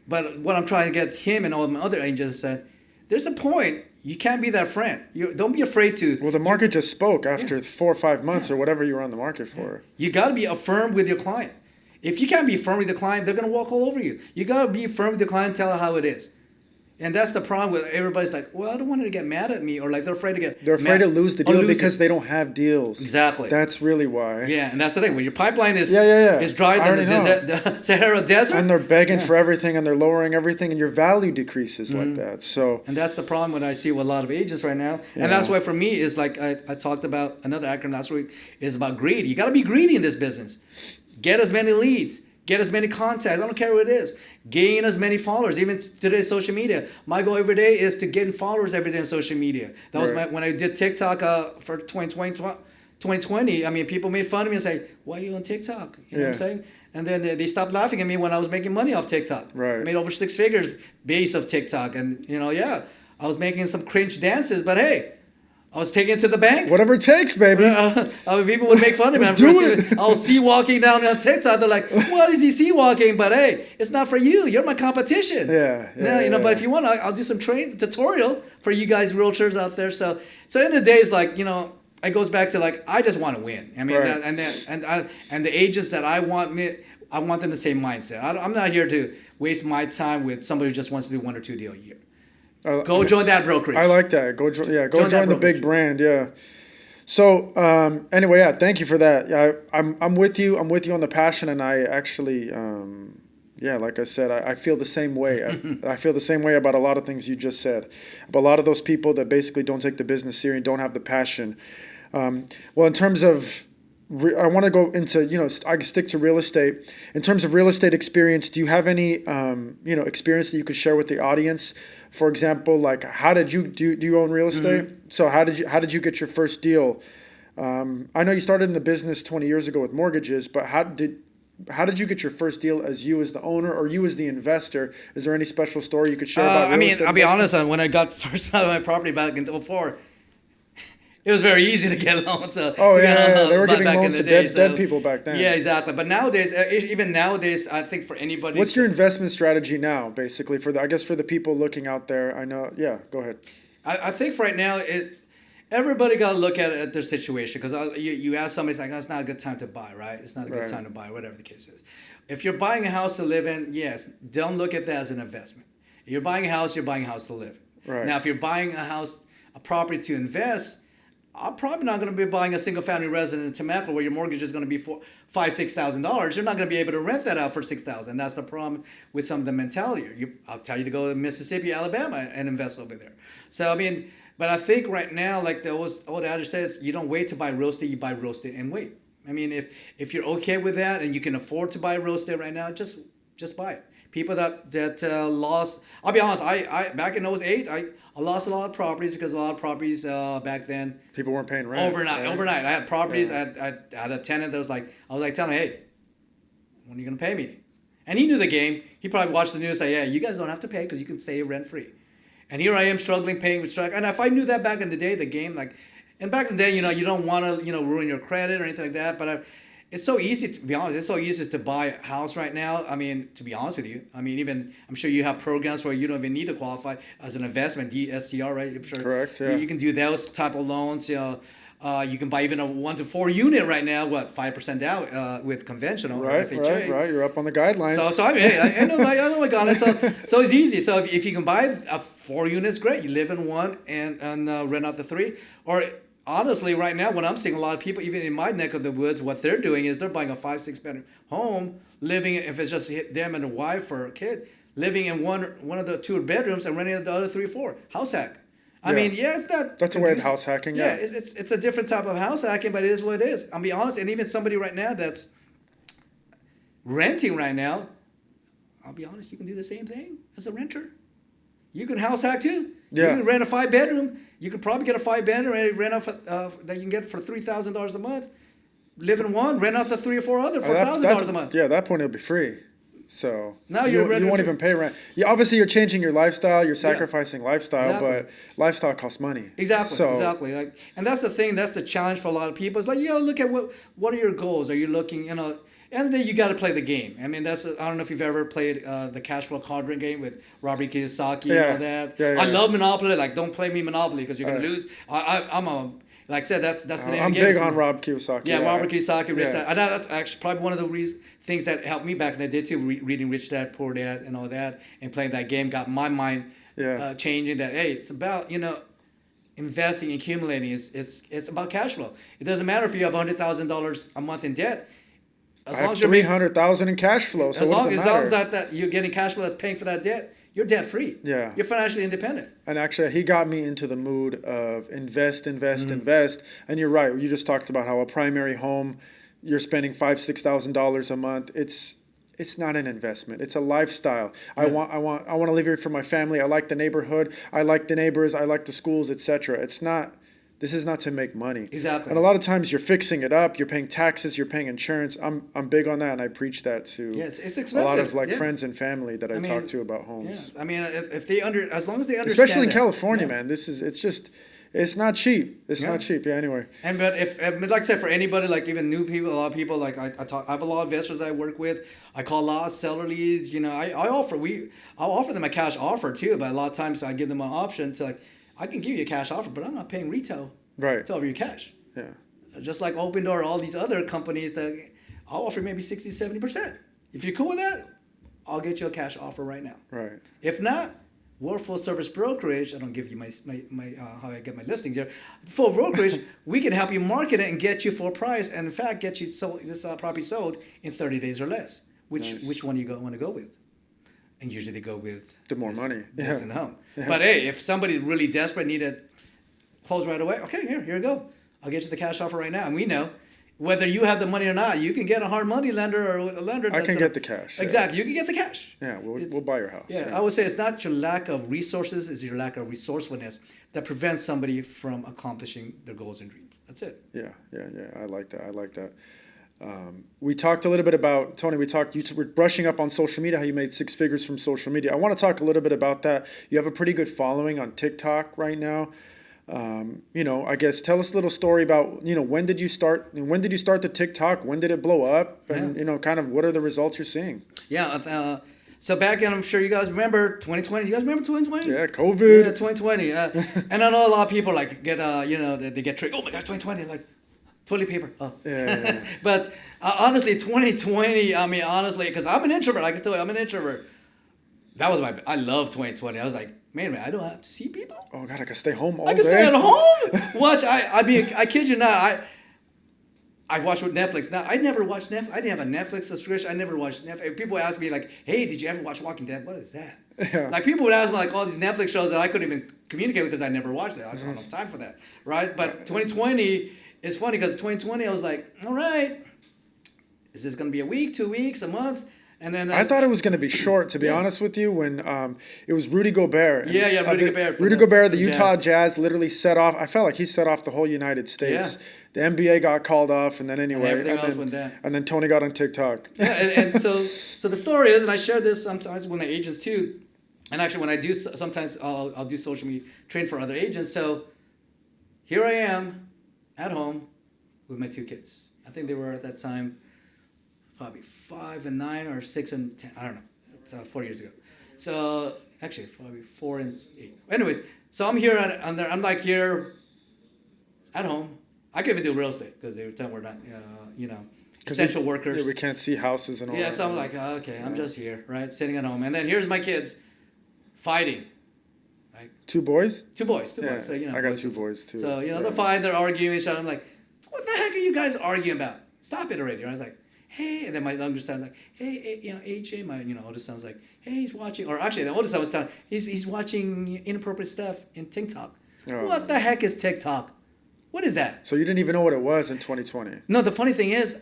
But what I'm trying to get him and all my other agents said, there's a point. You can't be that friend. Don't be afraid to. Well, the market just spoke after 4 or 5 months or whatever you were on the market for. You got to be firm with your client. If you can't be firm with the client, they're going to walk all over you. You got to be firm with the client, tell her how it is. And that's the problem with everybody's like, well, I don't want her to get mad at me, or like they're afraid to get. They're afraid to lose the deal because they don't have deals. Exactly. That's really why. Yeah, and that's the thing. When your pipeline is drier than the Sahara Desert, and they're begging for everything, and they're lowering everything, and your value decreases like that. So. And that's the problem when I see with a lot of agents right now, and that's why for me is like I talked about another acronym last week is about greedy. You got to be greedy in this business. Get as many leads. Get as many contacts. I don't care what it is. Gain as many followers. Even today's social media. My goal every day is to gain followers every day on social media. That was when I did TikTok for 2020. I mean, people made fun of me and say, why are you on TikTok? You know what I'm saying? And then they stopped laughing at me when I was making money off TikTok. Right. I made over 6 figures base of TikTok. And, I was making some cringe dances. But, hey, I was taking it to the bank. Whatever it takes, baby. People would make fun of me. I was sea walking down on TikTok. They're like, "What is he sea walking?" But hey, it's not for you. You're my competition. Yeah. But if you want, I'll do some tutorial for you guys realtors out there. So at the end of the day, it's like it goes back to like I just want to win. I mean, and the agents that I want them the same mindset. I'm not here to waste my time with somebody who just wants to do 1 or 2 deals a year. Go join that brokerage. I like that. Go join the big brand. Yeah. So anyway, thank you for that. Yeah, I'm with you. I'm with you on the passion, and I actually, like I said, I feel the same way. I feel the same way about a lot of things you just said. About a lot of those people that basically don't take the business seriously and don't have the passion. Well, in terms of I want to go into, I can stick to real estate. In terms of real estate experience, do you have any, experience that you could share with the audience? For example, like how did you do you own real estate? Mm-hmm. So how did you get your first deal? I know you started in the business 20 years ago with mortgages, but how did you get your first deal as you as the owner or you as the investor? Is there any special story you could share about real estate I'll be investment? honest. When I got first out of my property back in '04, it was very easy to get loans. Oh, to get yeah. They were back giving in loans the to day, dead people back then. Yeah, exactly. But nowadays, even nowadays, I think for anybody. What's your investment strategy now, basically, for the, I guess for the people looking out there? I know. Yeah, go ahead. I think for right now, everybody got to look at their situation, because you ask somebody, it's like, oh, it's not a good time to buy, right? It's not a good Right. time to buy, whatever the case is. If you're buying a house to live in, yes, don't look at that as an investment. If you're buying a house, you're buying a house to live in. Right. Now, if you're buying a property to invest, I'm probably not going to be buying a single family residence in Temecula where your mortgage is going to be $5,000-$6,000. You're not going to be able to rent that out for $6,000. That's the problem with some of the mentality. I'll tell you to go to Mississippi, Alabama, and invest over there. So I mean, but I think right now, like the old adage says, you don't wait to buy real estate. You buy real estate and wait. I mean, if you're okay with that and you can afford to buy real estate right now, just buy it. People that lost, I'll be honest, I back in '08, I lost a lot of properties because a lot of properties back then. People weren't paying rent. Overnight. I had properties. Yeah. I had a tenant that was like, I was like telling him, hey, when are you gonna pay me? And he knew the game. He probably watched the news. Say, yeah, you guys don't have to pay because you can stay rent free. And here I am struggling, paying with strike. And if I knew that back in the day, the game, like, and back in the day, you don't want to, ruin your credit or anything like that. But it's so easy, to be honest. It's so easy to buy a house right now. I mean, to be honest with you, I mean, even I'm sure you have programs where you don't even need to qualify as an investment, DSCR, right? I'm sure. Correct. Yeah. You can do those type of loans. You can buy even a 1 to 4 unit right now. 5% down with conventional or FHA. Right. You're up on the guidelines. So I mean, hey, I know my God. So it's easy. So if you can buy a 4 units, great. You live in one and rent out the 3. Or honestly, right now, what I'm seeing a lot of people, even in my neck of the woods, what they're doing is they're buying a 5-6 bedroom home, living, if it's just them and a wife or a kid, living in one of the 2 bedrooms and renting the other 3 or 4. House hack. I mean, yeah, it's not. That's a way of house hacking. Yeah, it's a different type of house hacking, but it is what it is. I'll be honest, and even somebody right now that's renting right now, I'll be honest, you can do the same thing as a renter. You can house hack too. Yeah. You can rent a 5-bedroom. You could probably get a 5-bedroom and rent out that you can get for $3,000 a month. Live in one, rent out the 3 or 4 other for $1,000 a month. Yeah, at that point it'll be free. So now you ready won't for- even pay rent. Obviously you're changing your lifestyle. You're sacrificing lifestyle, Exactly. but lifestyle costs money. Exactly. Like, and that's the thing. That's the challenge for a lot of people. It's like, you gotta look at what are your goals? Are you looking, and then you got to play the game. I mean, I don't know if you've ever played the cash flow quadrant game with Robert Kiyosaki and all that. Yeah. I love Monopoly. Like, don't play me Monopoly because you're gonna lose. Like I said, that's the name I'm of the game. big on Rob Kiyosaki. Yeah, Robert Kiyosaki, Rich Yeah. Dad. I know that's actually probably one of the things that helped me back in the day too. Reading Rich Dad, Poor Dad, and all that, and playing that game got my mind changing. That hey, it's about investing, accumulating. It's about cash flow. It doesn't matter if you have $100,000 a month in debt. I have $300,000 in cash flow. So as long as that that you're getting cash flow that's paying for that debt, you're debt free. Yeah. You're financially independent. And actually, he got me into the mood of invest. Mm-hmm. And you're right. You just talked about how a primary home, you're spending $5,000-$6,000 a month. It's not an investment. It's a lifestyle. Yeah. I want to live here for my family. I like the neighborhood. I like the neighbors. I like the schools, etc. This is not to make money. Exactly. And a lot of times you're fixing it up. You're paying taxes. You're paying insurance. I'm big on that, and I preach that to it's expensive. a lot of friends and family that I talk to about homes. Yeah. I mean, if they as long as they understand, especially in California, man, it's not cheap. It's not cheap. Yeah. Anyway. But like I said, for anybody, like even new people, a lot of people, like I have a lot of investors I work with. I call a lot of seller leads. I'll offer them a cash offer too, but a lot of times I give them an option to like, I can give you a cash offer, but I'm not paying retail to over your cash. Yeah. Just like Open Door, all these other companies that I'll offer maybe 60, 70%. If you're cool with that, I'll get you a cash offer right now. Right. If not, we're full service brokerage. I don't give you my how I get my listings here. Full brokerage, we can help you market it and get you full price, and in fact, get you this property sold in 30 days or less. Which one you want to go with? And usually they go with the more money. Yes, and home. Yeah. But hey, if somebody's really desperate, need to close right away, okay, here you go. I'll get you the cash offer right now. And we know whether you have the money or not, you can get a hard money lender or a lender. I can get the cash. Exactly, you can get the cash. Yeah, we'll buy your house. Yeah, I would say it's not your lack of resources, it's your lack of resourcefulness that prevents somebody from accomplishing their goals and dreams. That's it. Yeah. I like that. We talked a little bit about, Tony, you were brushing up on social media, how you made 6 figures from social media. I want to talk a little bit about that. You have a pretty good following on TikTok right now. I guess tell us a little story about, when did you start the TikTok? When did it blow up? And, kind of what are the results you're seeing? Yeah. So back in, I'm sure you guys remember 2020. You guys remember 2020? Yeah, COVID. Yeah, 2020. And I know a lot of people like get, they get tricked. Oh my gosh, 2020, like toilet paper. Oh. Yeah. But honestly, 2020, I mean, honestly, because I'm an introvert. I can tell you, I'm an introvert. That was I love 2020. I was like, man, I don't have to see people. Oh God, I can stay home all day. I can stay at home. Watch. I kid you not. I watched with Netflix. Now I never watched Netflix. I didn't have a Netflix subscription. I never watched Netflix. People ask me like, "Hey, did you ever watch Walking Dead? What is that?" Yeah. Like people would ask me like all these Netflix shows that I couldn't even communicate with because I never watched it. I just don't have time for that, right? But 2020 is funny because 2020 I was like, all right, is this gonna be a week, 2 weeks, a month? And then I thought it was going to be short, to be honest with you, when it was Rudy Gobert. And, Rudy Gobert. Rudy Gobert, the Utah Jazz literally set off. I felt like he set off the whole United States. Yeah. The NBA got called off, and then anyway, and everything else went down. And then Tony got on TikTok. Yeah, and so the story is, and I share this sometimes with my agents too, and actually when I do sometimes I'll do social media train for other agents. So here I am at home with my 2 kids. I think they were at that time probably 5 and 9 or 6 and 10. I don't know. It's 4 years ago. So actually probably 4 and 8. Anyways, so I'm here I'm like here at home. I can't even do real estate because they were telling we're not, essential workers. Yeah, we can't see houses and all that. Yeah, so I'm like, okay, I'm just here, right, sitting at home. And then here's my kids fighting. Like, 2 boys? 2 boys. So, I got 2 boys too. So, they're fighting, they're arguing each other. I'm like, what the heck are you guys arguing about? Stop it already. I was like, hey, and then my younger son's like, hey, AJ, my oldest son's like, hey, he's watching, or actually the oldest son was telling, he's watching inappropriate stuff in TikTok. Oh. What the heck is TikTok? What is that? So you didn't even know what it was in 2020? No, the funny thing is,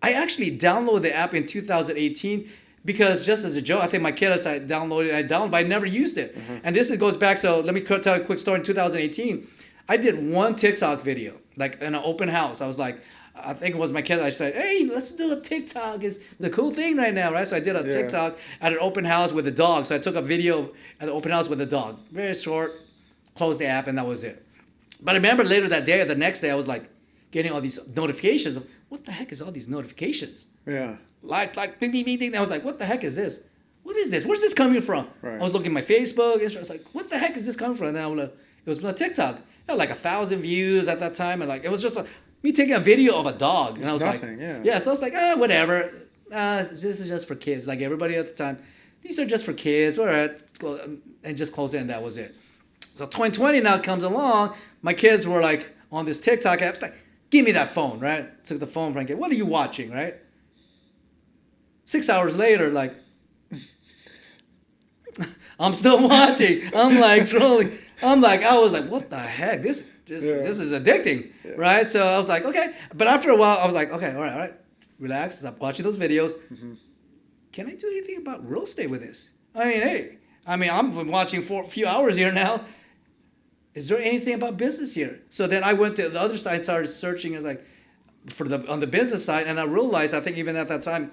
I actually downloaded the app in 2018 because just as a joke, I think my kid I downloaded it, but I never used it. Mm-hmm. And this goes back, so let me tell you a quick story. In 2018, I did one TikTok video, like in an open house. I was like, I think it was my kid. I said, hey, let's do a TikTok. It's the cool thing right now, right? So I did a TikTok at an open house with a dog. So I took a video at the open house with a dog. Very short, closed the app, and that was it. But I remember later that day or the next day, I was like getting all these notifications. Of, what the heck is all these notifications? Yeah. Like, bing, bing, bing, bing. I was like, what the heck is this? What is this? Where's this coming from? Right. I was looking at my Facebook, Instagram. I was like, what the heck is this coming from? And then it was on TikTok. It had like 1,000 views at that time. And like, it was just me taking a video of a dog. And it's I was nothing, like, yeah. So I was like, whatever. This is just for kids. Like everybody at the time, these are just for kids. All right. And just close it, and that was it. So 2020 now comes along. My kids were like on this TikTok app. It's like, give me that phone, right? Took the phone from my kid. What are you watching, right? 6 hours later, like, I'm still watching. I'm like scrolling. I was like, what the heck? This is addicting, right? So I was like, okay. But after a while, I was like, okay, all right. Relax. Stop watching those videos. Mm-hmm. Can I do anything about real estate with this? I'm watching for a few hours here now. Is there anything about business here? So then I went to the other side, started searching. I was like, on the business side, and I realized, I think even at that time,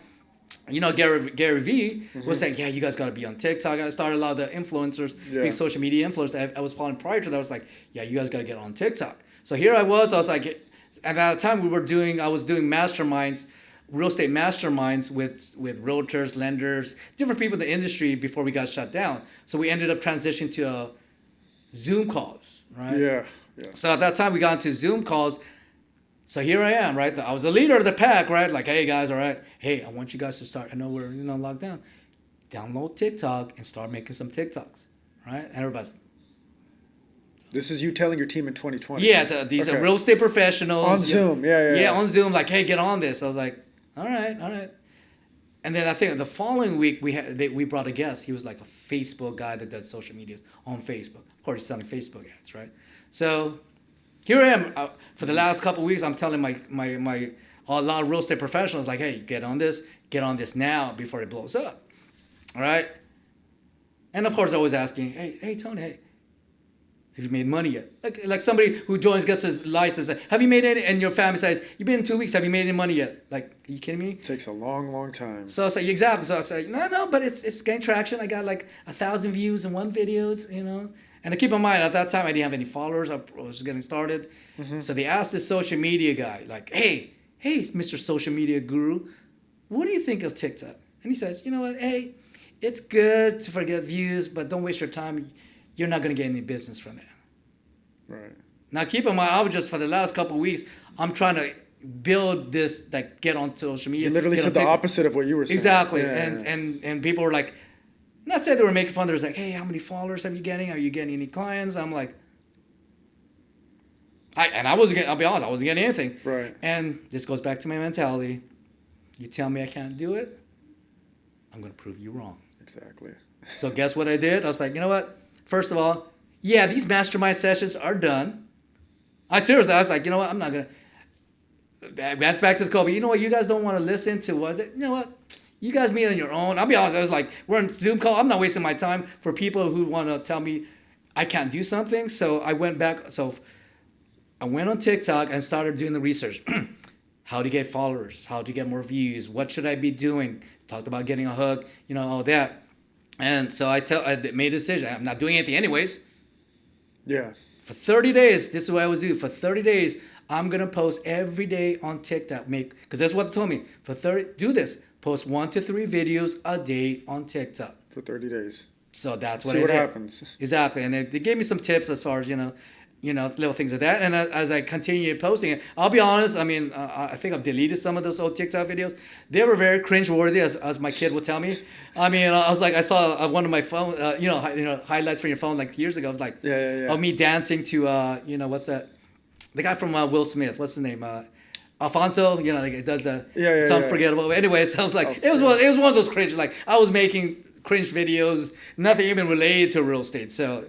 Gary Vee was saying, yeah, you guys got to be on TikTok. I started a lot of the influencers, big social media influencers I was following prior to that. I was like, yeah, you guys got to get on TikTok. So here I was like, and at the time I was doing masterminds, real estate masterminds with realtors, lenders, different people in the industry before we got shut down. So we ended up transitioning to Zoom calls, right? Yeah. So at that time we got into Zoom calls. So here I am, right? I was the leader of the pack, right? Like, hey guys, all right. Hey, I want you guys to start. I know we're locked down. Download TikTok and start making some TikToks, right? And everybody. This is you telling your team in 2020. Yeah, these are real estate professionals on Zoom. Yeah, on Zoom. Like, hey, get on this. I was like, all right. And then I think the following week we brought a guest. He was like a Facebook guy that does social medias on Facebook. Of course, he's selling Facebook ads, right? So here I am. For the last couple of weeks, I'm telling a lot of real estate professionals, like, hey, get on this now before it blows up, all right? And of course, always asking, hey, Tony, Have you made money yet? Like somebody who joins, gets his license. Like, have you made any? And your family says, you've been in 2 weeks. Have you made any money yet? Like, are you kidding me? It takes a long, long time. So it's like, exactly. So it's like, no, but it's getting traction. I got like 1,000 views in one videos, you know. And to keep in mind, at that time, I didn't have any followers. I was getting started. Mm-hmm. So they asked this social media guy, like, hey, Mr. Social Media Guru, what do you think of TikTok? And he says, you know what? Hey, it's good to get views, but don't waste your time. You're not going to get any business from that. Right. Now, keep in mind, I was just, for the last couple of weeks, I'm trying to build this, like, get on social media. You literally said the opposite of what you were saying. Exactly. Yeah. And people were like, not saying they were making fun, they were like, hey, how many followers are you getting? Are you getting any clients? I'm like, I'll be honest, I wasn't getting anything. Right. And this goes back to my mentality. You tell me I can't do it, I'm going to prove you wrong. Exactly. So guess what I did? I was like, you know what? First of all, yeah, these mastermind sessions are done. I was like, you know what? I'm not going to. Back to the Kobe. You know what? You guys don't want to listen to what? You know what? You guys meet on your own. I'll be honest. I was like, we're on Zoom call. I'm not wasting my time for people who want to tell me I can't do something. So I went back. So I went on TikTok and started doing the research. How to get followers, how to get more views, what should I be doing? Talked about getting a hook, you know, all that. And so I made a decision. I'm not doing anything anyways. Yeah. For 30 days, this is what I was doing. For 30 days, I'm going to post every day on TikTok. Because that's what they told me. Do this. Post 1 to 3 videos a day on TikTok. For 30 days. So that's what See I what did. happens. Exactly. And they gave me some tips as far as, little things like that. And as I continued posting it, I'll be honest, I mean, I think I've deleted some of those old TikTok videos. They were very cringeworthy, as my kid would tell me. I mean, I was like, I saw one of my phone, highlights from your phone like years ago. I was like, yeah. of me dancing to, what's that? The guy from Will Smith, what's his name? Alfonso, like it does the, it's unforgettable. Anyways, I was like, it was one of those cringe, like I was making cringe videos, nothing even related to real estate. So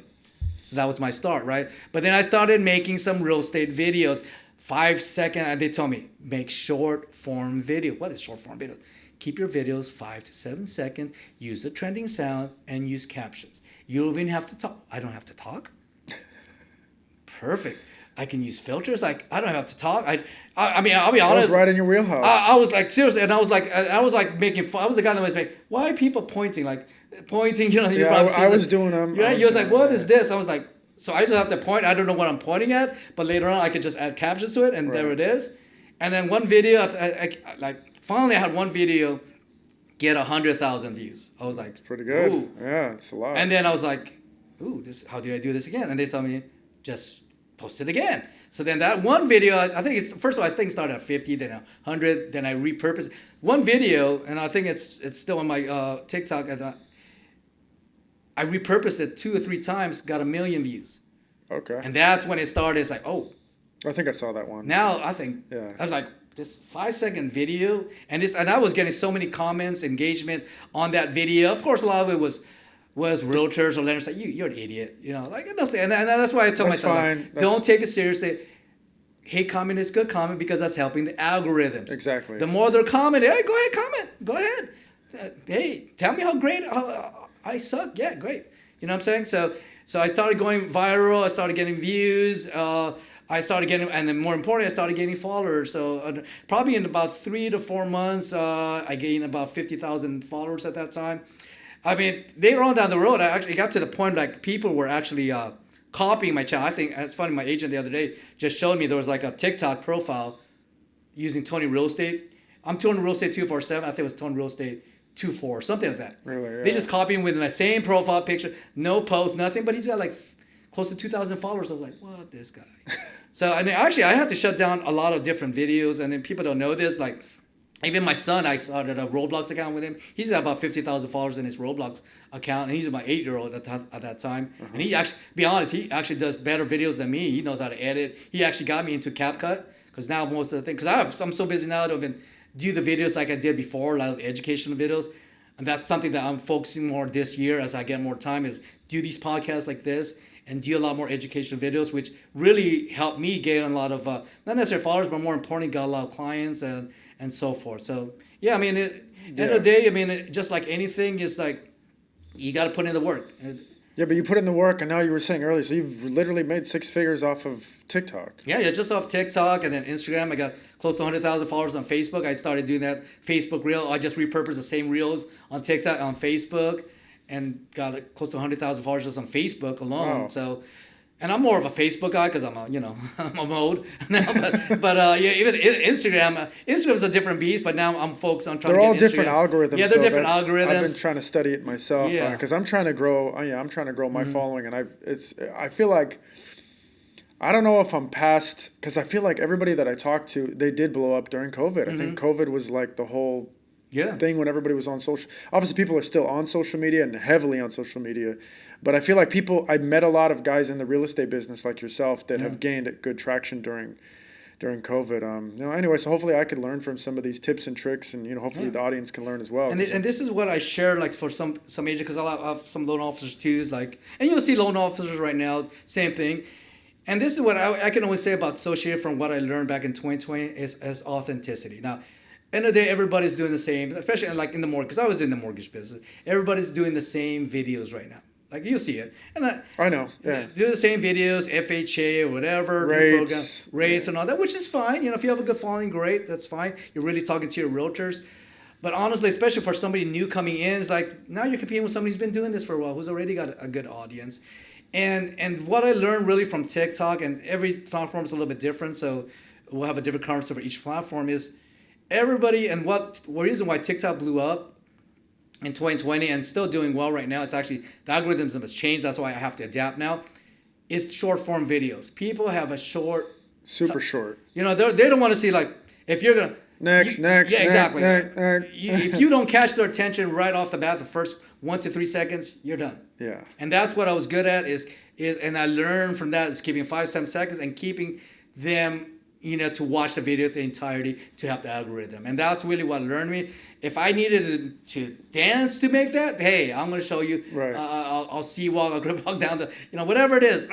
that was my start, right? But then I started making some real estate videos, 5 second, and they told me, make short form video. What is short form video? Keep your videos 5 to 7 seconds, use a trending sound, and use captions. You don't even have to talk. I don't have to talk? Perfect. I can use filters. Like, I don't have to talk. I mean, I'll be honest. That was right in your wheelhouse. I was like, seriously, and I was like making fun. I was the guy that was like, why are people pointing? Like, pointing, I was doing them. He was like, what is this? I was like, so I just have to point. I don't know what I'm pointing at, but later on I could just add captions to it, and there it is. And then one video, finally I had one video get 100,000 views. I was like, it's pretty good. Ooh. Yeah, it's a lot. And then I was like, how do I do this again? And they told me, just post it again. So then that one video, I think it started at 50, then 100, then I repurposed one video, and I think it's still on my TikTok. I repurposed it 2 or 3 times, got 1 million views. Okay. And that's when it started. It's like, oh. I think I saw that one. Now I think, I was like, this 5-second video, and I was getting so many comments, engagement on that video. Of course, a lot of it was realtors or lenders like, you're an idiot, like enough. And that's why I told myself, like, don't take it seriously. Hate comment is good comment because that's helping the algorithms. Exactly. The more they're commenting, hey, go ahead, comment. Go ahead. Hey, tell me how great I suck. Yeah, great. You know what I'm saying? So I started going viral. I started getting views. I started getting, and then more importantly, I started getting followers. So probably in about 3 to 4 months, I gained about 50,000 followers at that time. I mean, later on down the road, I actually got to the point like people were actually copying my channel. I think it's funny. My agent the other day just showed me there was like a TikTok profile using Tony Real Estate. I'm Tony Real Estate 247. I think it was Tony Real Estate 24, something like that. Really? Yeah. They just copy him with my same profile picture, no post, nothing. But he's got like close to 2,000 followers. I was like, what, this guy? So and actually, I had to shut down a lot of different videos. And then people don't know this, like. Even my son, I started a Roblox account with him. He's got about 50,000 followers in his Roblox account, and he's about 8-year-old at that time. Uh-huh. And he actually, be honest, he actually does better videos than me. He knows how to edit. He actually got me into CapCut because now most of the things, because I'm so busy now, I don't even do the videos like I did before, like educational videos. And that's something that I'm focusing more this year as I get more time is do these podcasts like this and do a lot more educational videos, which really helped me gain a lot of, not necessarily followers, but more importantly, got a lot of clients and so forth. So, yeah, I mean, at the end of the day, I mean, just like anything, is like, you got to put in the work. Yeah, but you put in the work, and now you were saying earlier, so you've literally made 6 figures off of TikTok. Yeah, just off TikTok and then Instagram. I got close to 100,000 followers on Facebook. I started doing that Facebook reel. I just repurposed the same reels on TikTok, on Facebook, and got close to 100,000 followers just on Facebook alone. Wow. So, and I'm more of a Facebook guy because I'm I'm a mode now. But yeah, even Instagram. Instagram's a different beast. But now I'm focused on trying They're to all get different Instagram. algorithms. Yeah, they're though. different I've algorithms. been trying to study it myself because I'm trying to grow. I'm trying to grow my following, and I feel like I don't know if I'm past, because I feel like everybody that I talked to, they did blow up during COVID. I think COVID was like the whole thing when everybody was on social. Obviously, people are still on social media and heavily on social media, but I feel like I met a lot of guys in the real estate business like yourself that have gained good traction during COVID. Anyway, so hopefully I could learn from some of these tips and tricks, and hopefully the audience can learn as well. And this is what I share, like for some agents, because I have some loan officers too. Is like, and you'll see loan officers right now, same thing. And this is what I can always say about social media from what I learned back in 2020 is authenticity. Now, end of the day, everybody's doing the same, especially like in the mortgage, because I was in the mortgage business. Everybody's doing the same videos right now. Like, you'll see it. And I know, yeah. Do the same videos, FHA or whatever. Rates and all that, which is fine. If you have a good following, great, that's fine. You're really talking to your realtors. But honestly, especially for somebody new coming in, it's like, now you're competing with somebody who's been doing this for a while, who's already got a good audience. And what I learned really from TikTok, and every platform is a little bit different, so we'll have a different conversation for each platform, is everybody, and what reason why TikTok blew up in 2020 and still doing well right now, it's actually the algorithms have changed, that's why I have to adapt now, is short form videos. People have a short, super short. They don't want to see, like, if you're going to, next, yeah, exactly. next. If you don't catch their attention right off the bat, the first 1 to 3 seconds, you're done. Yeah. And that's what I was good at is and I learned from that is keeping 5-7 seconds and keeping them, to watch the video the entirety to help the algorithm. And that's really what learned me. If I needed to dance to make that, hey, I'm going to show you. Right. I'll see walk, I'll grip walk down the, whatever it is.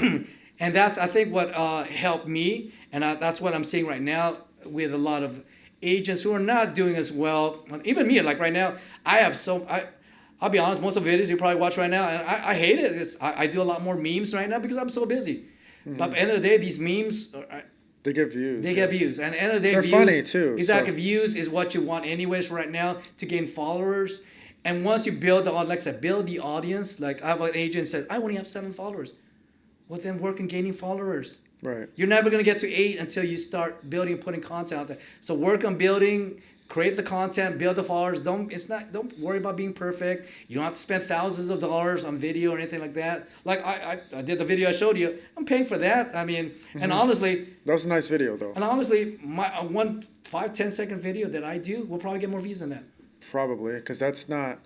And that's, I think, what helped me. And that's what I'm seeing right now with a lot of agents who are not doing as well. Even me, like right now, I'll be honest, most of the videos you probably watch right now, and I hate it. I do a lot more memes right now because I'm so busy. But at the end of the day, these memes, they get views. They get views. And at the end of the day, they're views, funny too. Exactly. So. Views is what you want anyways right now to gain followers. And once you build build the audience, like I have an agent said, I only have 7 followers. Well, then work on gaining followers. Right. You're never going to get to 8 until you start building and putting content out there. So work on building, create the content, build the followers. Don't worry about being perfect. You don't have to spend thousands of dollars on video or anything like that. Like I did the video I showed you. I'm paying for that. I mean, and honestly, that was a nice video though. And honestly, my 5-10 second video that I do will probably get more views than that. Probably, because that's not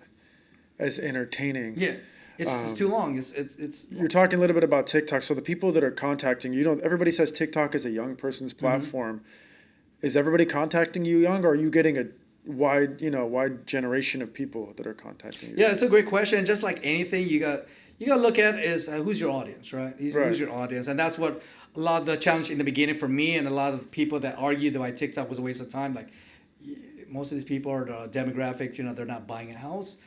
as entertaining. Yeah. It's too long. It's. You're talking a little bit about TikTok. So the people that are contacting you, everybody says TikTok is a young person's platform. Is everybody contacting you young, or are you getting a wide generation of people that are contacting you? Yeah, it's a great question. Just like anything, you got to look at is who's your audience, right? Who's your audience, and that's what a lot of the challenge in the beginning for me and a lot of people that argue that why TikTok was a waste of time. Like most of these people are the demographic, they're not buying a house.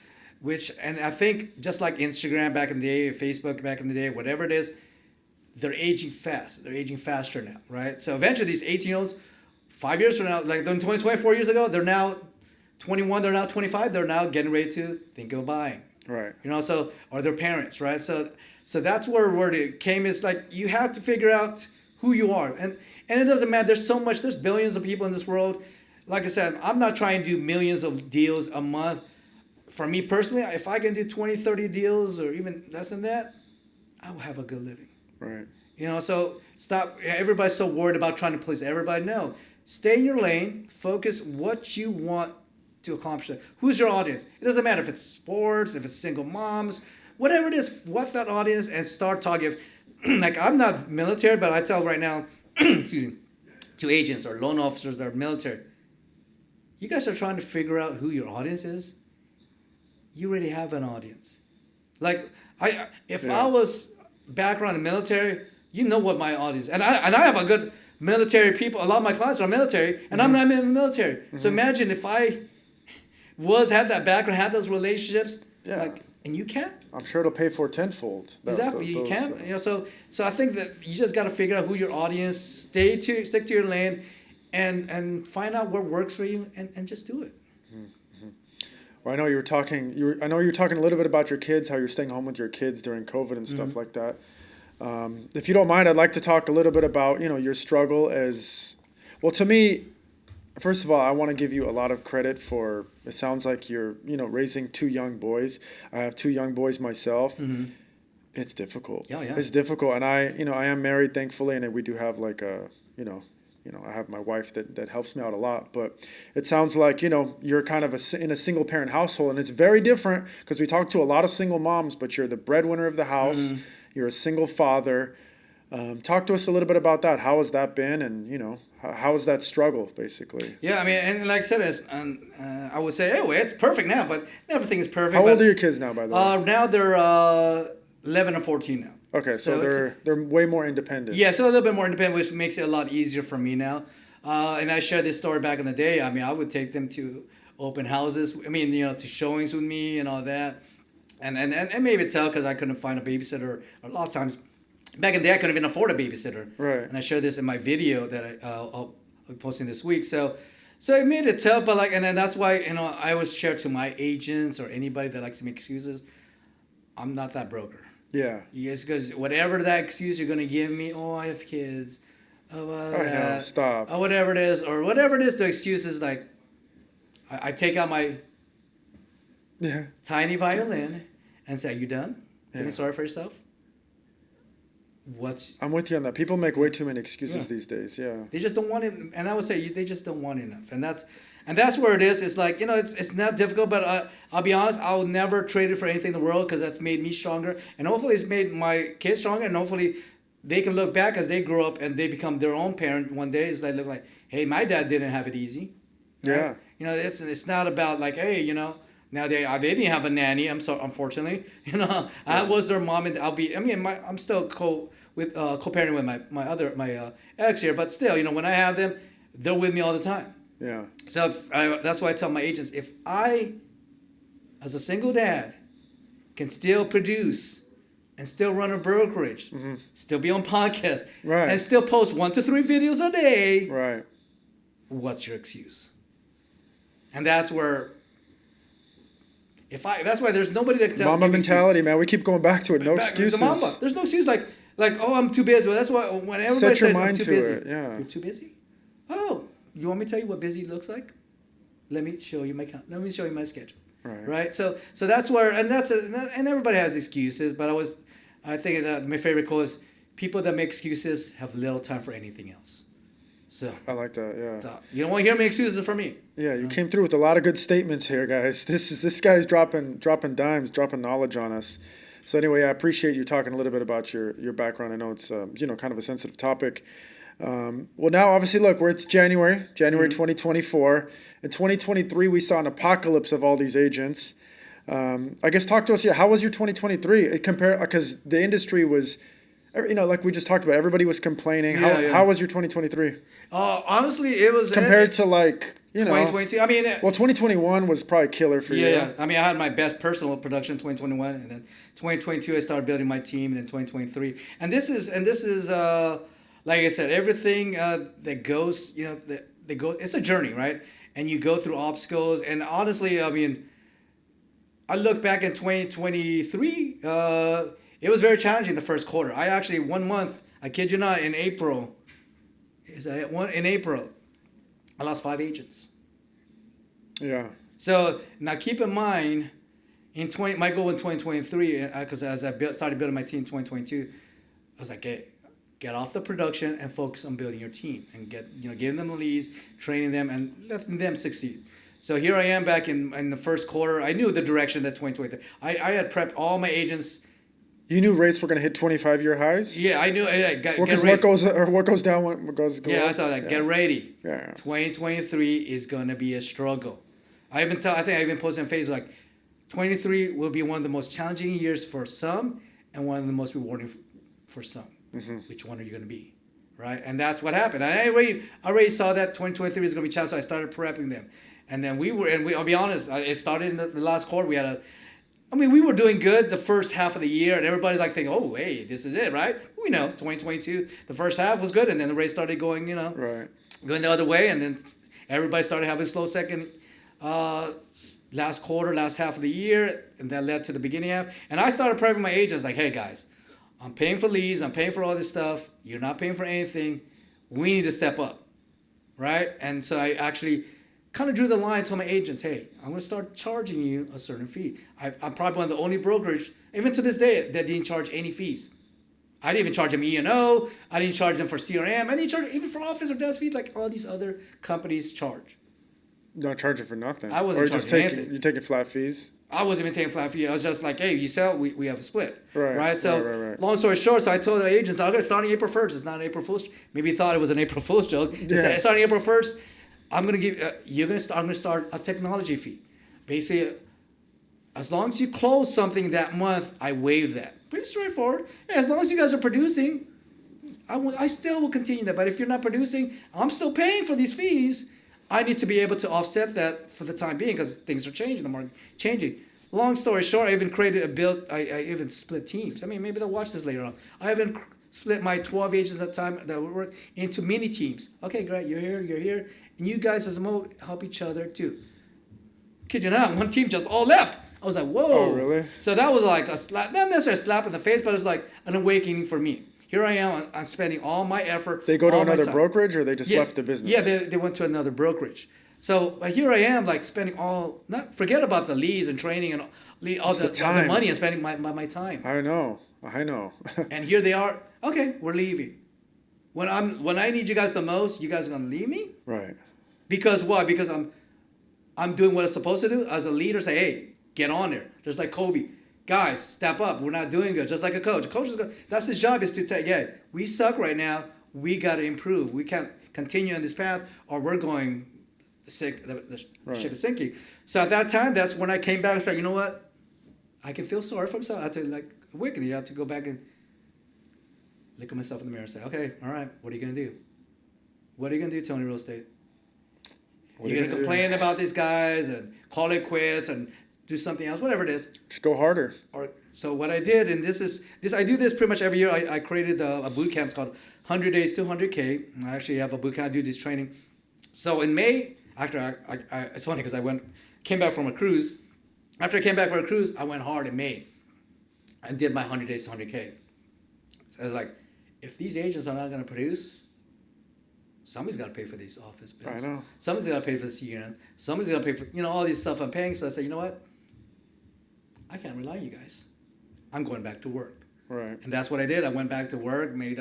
And I think just like Instagram back in the day, Facebook back in the day, whatever it is, they're aging fast. They're aging faster now, right? So eventually these 18-year-olds, 5 years from now, like 24 years ago, they're now 21, they're now 25, they're now getting ready to think of buying. Right. Or their parents, right? So that's where it came. It's like you have to figure out who you are. And it doesn't matter. There's billions of people in this world. Like I said, I'm not trying to do millions of deals a month. For me personally, if I can do 20, 30 deals or even less than that, I will have a good living. Right. So stop. Everybody's so worried about trying to please everybody. No. Stay in your lane. Focus what you want to accomplish. Who's your audience? It doesn't matter if it's sports, if it's single moms, whatever it is, what's that audience, and start talking. Like, I'm not military, but I tell right now, excuse me, to agents or loan officers that are military, you guys are trying to figure out who your audience is. You already have an audience. Like, I was background in the military, you know what my audience, and I have a good military people. A lot of my clients are military, and I'm not in the military. So imagine if I had that background, had those relationships, and you can't. I'm sure it'll pay for tenfold. Exactly. You can't, so I think that you just got to figure out who your audience, stick to your lane, and find out what works for you, and just do it. Mm-hmm. Well, I know you were talking a little bit about your kids, how you're staying home with your kids during COVID and stuff like that. If you don't mind, I'd like to talk a little bit about, your struggle as, well, to me, first of all, I want to give you a lot of credit for, it sounds like you're, raising 2 young boys. I have 2 young boys myself. Mm-hmm. It's difficult. Yeah. It's difficult. And I am married, thankfully, and we do have like a, I have my wife that helps me out a lot. But it sounds like, you're kind of in a single parent household, and it's very different because we talk to a lot of single moms, but you're the breadwinner of the house. Mm-hmm. You're a single father. Talk to us a little bit about that. How has that been? And, how is that struggle, basically? Yeah, I mean, and like I said, I would say, anyway, it's perfect now, but everything is perfect. How old are your kids now, by the way? Now they're 11 and 14 now. Okay, so they're way more independent. Yeah, so a little bit more independent, which makes it a lot easier for me now. And I shared this story back in the day. I mean, I would take them to open houses. I mean, to showings with me and all that. And maybe tell because I couldn't find a babysitter. A lot of times, back in the day, I couldn't even afford a babysitter. Right. And I shared this in my video that I'll be posting this week. So it made it tough, but and then that's why I always share to my agents or anybody that likes to make excuses. I'm not that broker. Yeah. Yes, because whatever that excuse you're gonna give me, I have kids. I know. Stop. Whatever it is, or whatever it is, the excuse is like, I take out my tiny violin and say, "Are you done? Feeling sorry for yourself?" I'm with you on that. People make way too many excuses these days. Yeah. They just don't want it, and I would say they just don't want enough, and that's where it is. It's like it's not difficult, but I'll be honest. I'll never trade it for anything in the world because that's made me stronger, and hopefully it's made my kids stronger, and hopefully they can look back as they grow up and they become their own parent one day. It's like look like, hey, my dad didn't have it easy. Right? Yeah. It's not about like, hey, now they didn't have a nanny. Unfortunately, I was their mom, and I'm still co-parenting with my ex here, but still, when I have them, they're with me all the time. Yeah. So that's why I tell my agents, if I, as a single dad, can still produce and still run a brokerage, still be on podcasts, right, and still post 1 to 3 videos a day, right, what's your excuse? And that's where. That's why there's nobody that can tell. Mamba mentality, man. We keep going back to it. No excuses. There's no excuse like I'm too busy. Well, that's why when everybody says I'm too busy, you're too busy. Oh, you want me to tell you what busy looks like? Let me show you my schedule. Right. So that's where, and everybody has excuses. But I think that my favorite quote is, people that make excuses have little time for anything else. So I like that, yeah. So you don't want to hear me excuses from me. Yeah, you came through with a lot of good statements here, guys. This guy's dropping dimes, dropping knowledge on us. So anyway, I appreciate you talking a little bit about your background. I know it's kind of a sensitive topic. Well, now obviously, look, it's January 2024. In 2023, we saw an apocalypse of all these agents. I guess talk to us. Yeah, how was your 2023? Because the industry was. Like we just talked about, everybody was complaining. How was your 2023? Honestly, it was compared to 2022. I mean, 2021 was probably killer for you. Yeah. I mean, I had my best personal production in 2021, and then 2022 I started building my team, and then 2023, and this is like I said, everything that goes, it's a journey, right? And you go through obstacles, and honestly, I mean, I look back at 2023. It was very challenging the first quarter. I actually, 1 month, I kid you not, in April, I lost 5 agents. Yeah. So now keep in mind, my goal in 2023, because as I started building my team in 2022, I was like, hey, get off the production and focus on building your team and giving them the leads, training them, and letting them succeed. So here I am back in the first quarter. I knew the direction that 2023. I had prepped all my agents. You knew rates were going to hit 25-year highs? Yeah, I knew. Because what goes down, what goes up. Yeah, I saw that. Yeah. Get ready. Yeah. 2023 is going to be a struggle. I think I even posted on Facebook, like, 23 will be one of the most challenging years for some and one of the most rewarding for some. Mm-hmm. Which one are you going to be? Right? And that's what happened. I already saw that 2023 is going to be challenging, so I started prepping them. And then I'll be honest, it started in the last quarter. We had I mean, we were doing good the first half of the year, and everybody's like thinking, "Oh, hey, this is it, right?" We know 2022, the first half was good, and then the race started going, Right. going the other way, and then everybody started having slow second last quarter, last half of the year, and that led to the beginning half. And I started prepping my agents like, "Hey guys, I'm paying for leads, I'm paying for all this stuff. You're not paying for anything. We need to step up, right?" And so I actually kind of drew the line, told my agents, "Hey, I'm going to start charging you a certain fee." I'm probably one of the only brokerage, even to this day, that didn't charge any fees. I didn't even charge them E&O. I didn't charge them for CRM. I didn't charge even for office or desk fees like all these other companies charge. Not charging for nothing. I wasn't or just charging taking, anything. You're taking flat fees? I wasn't even taking flat fee. I was just like, "Hey, you sell, we have a split." Right. So right. long story short, so I told the agents, "Okay, starting April 1st. It's not an April Fool's. Maybe you thought it was an April Fool's joke. Yeah. Starting April 1st, I'm gonna give I'm gonna start a technology fee. Basically, as long as you close something that month, I waive that. Pretty straightforward. Yeah, as long as you guys are producing, I still will continue that. But if you're not producing, I'm still paying for these fees. I need to be able to offset that for the time being because things are changing, the market changing." Long story short, I even I even split teams. I mean, maybe they'll watch this later on. I even split my 12 agents at the time that would work into mini teams. Okay, great, you're here. And you guys as a mo help each other too. Kid you not, one team just all left. I was like, whoa. Oh, really? So that was like a slap, not necessarily a slap in the face, but it was like an awakening for me. Here I am, I'm spending all my effort. They go to all my another time. brokerage, or they just left the business? Yeah, they went to another brokerage. So here I am, like spending forget about the leads and training and all the money and spending my time. I know. And here they are. Okay, we're leaving. When I need you guys the most, you guys are gonna leave me? Right. Because what? Because I'm doing what I'm supposed to do as a leader. Say, hey, get on there. Just like Kobe, guys, step up. We're not doing good. Just like a coach. A coach that's his job is to tell, yeah, we suck right now. We got to improve. We can't continue on this path, or we're going. The ship is sinking. So at that time, that's when I came back and said, you know what? I can feel sorry for myself. I have to awaken. You have to go back and look at myself in the mirror and say, okay, all right, what are you going to do? What are you going to do, Tony Real Estate? You're going to complain about these guys and call it quits and do something else, whatever it is. Just go harder. So what I did, and I do this pretty much every year. I created a boot camp. It's called 100 Days to 100K. I actually have a boot camp. I do this training. So in May, after it's funny because came back from a cruise. After I came back from a cruise, I went hard in May and did my 100 Days to 100K. So I was like, if these agents are not going to produce, somebody's got to pay for these office bills. I know. Somebody's got to pay for the CRM. Somebody's got to pay for all this stuff I'm paying. So I said, you know what? I can't rely on you guys. I'm going back to work. Right. And that's what I did. I went back to work, made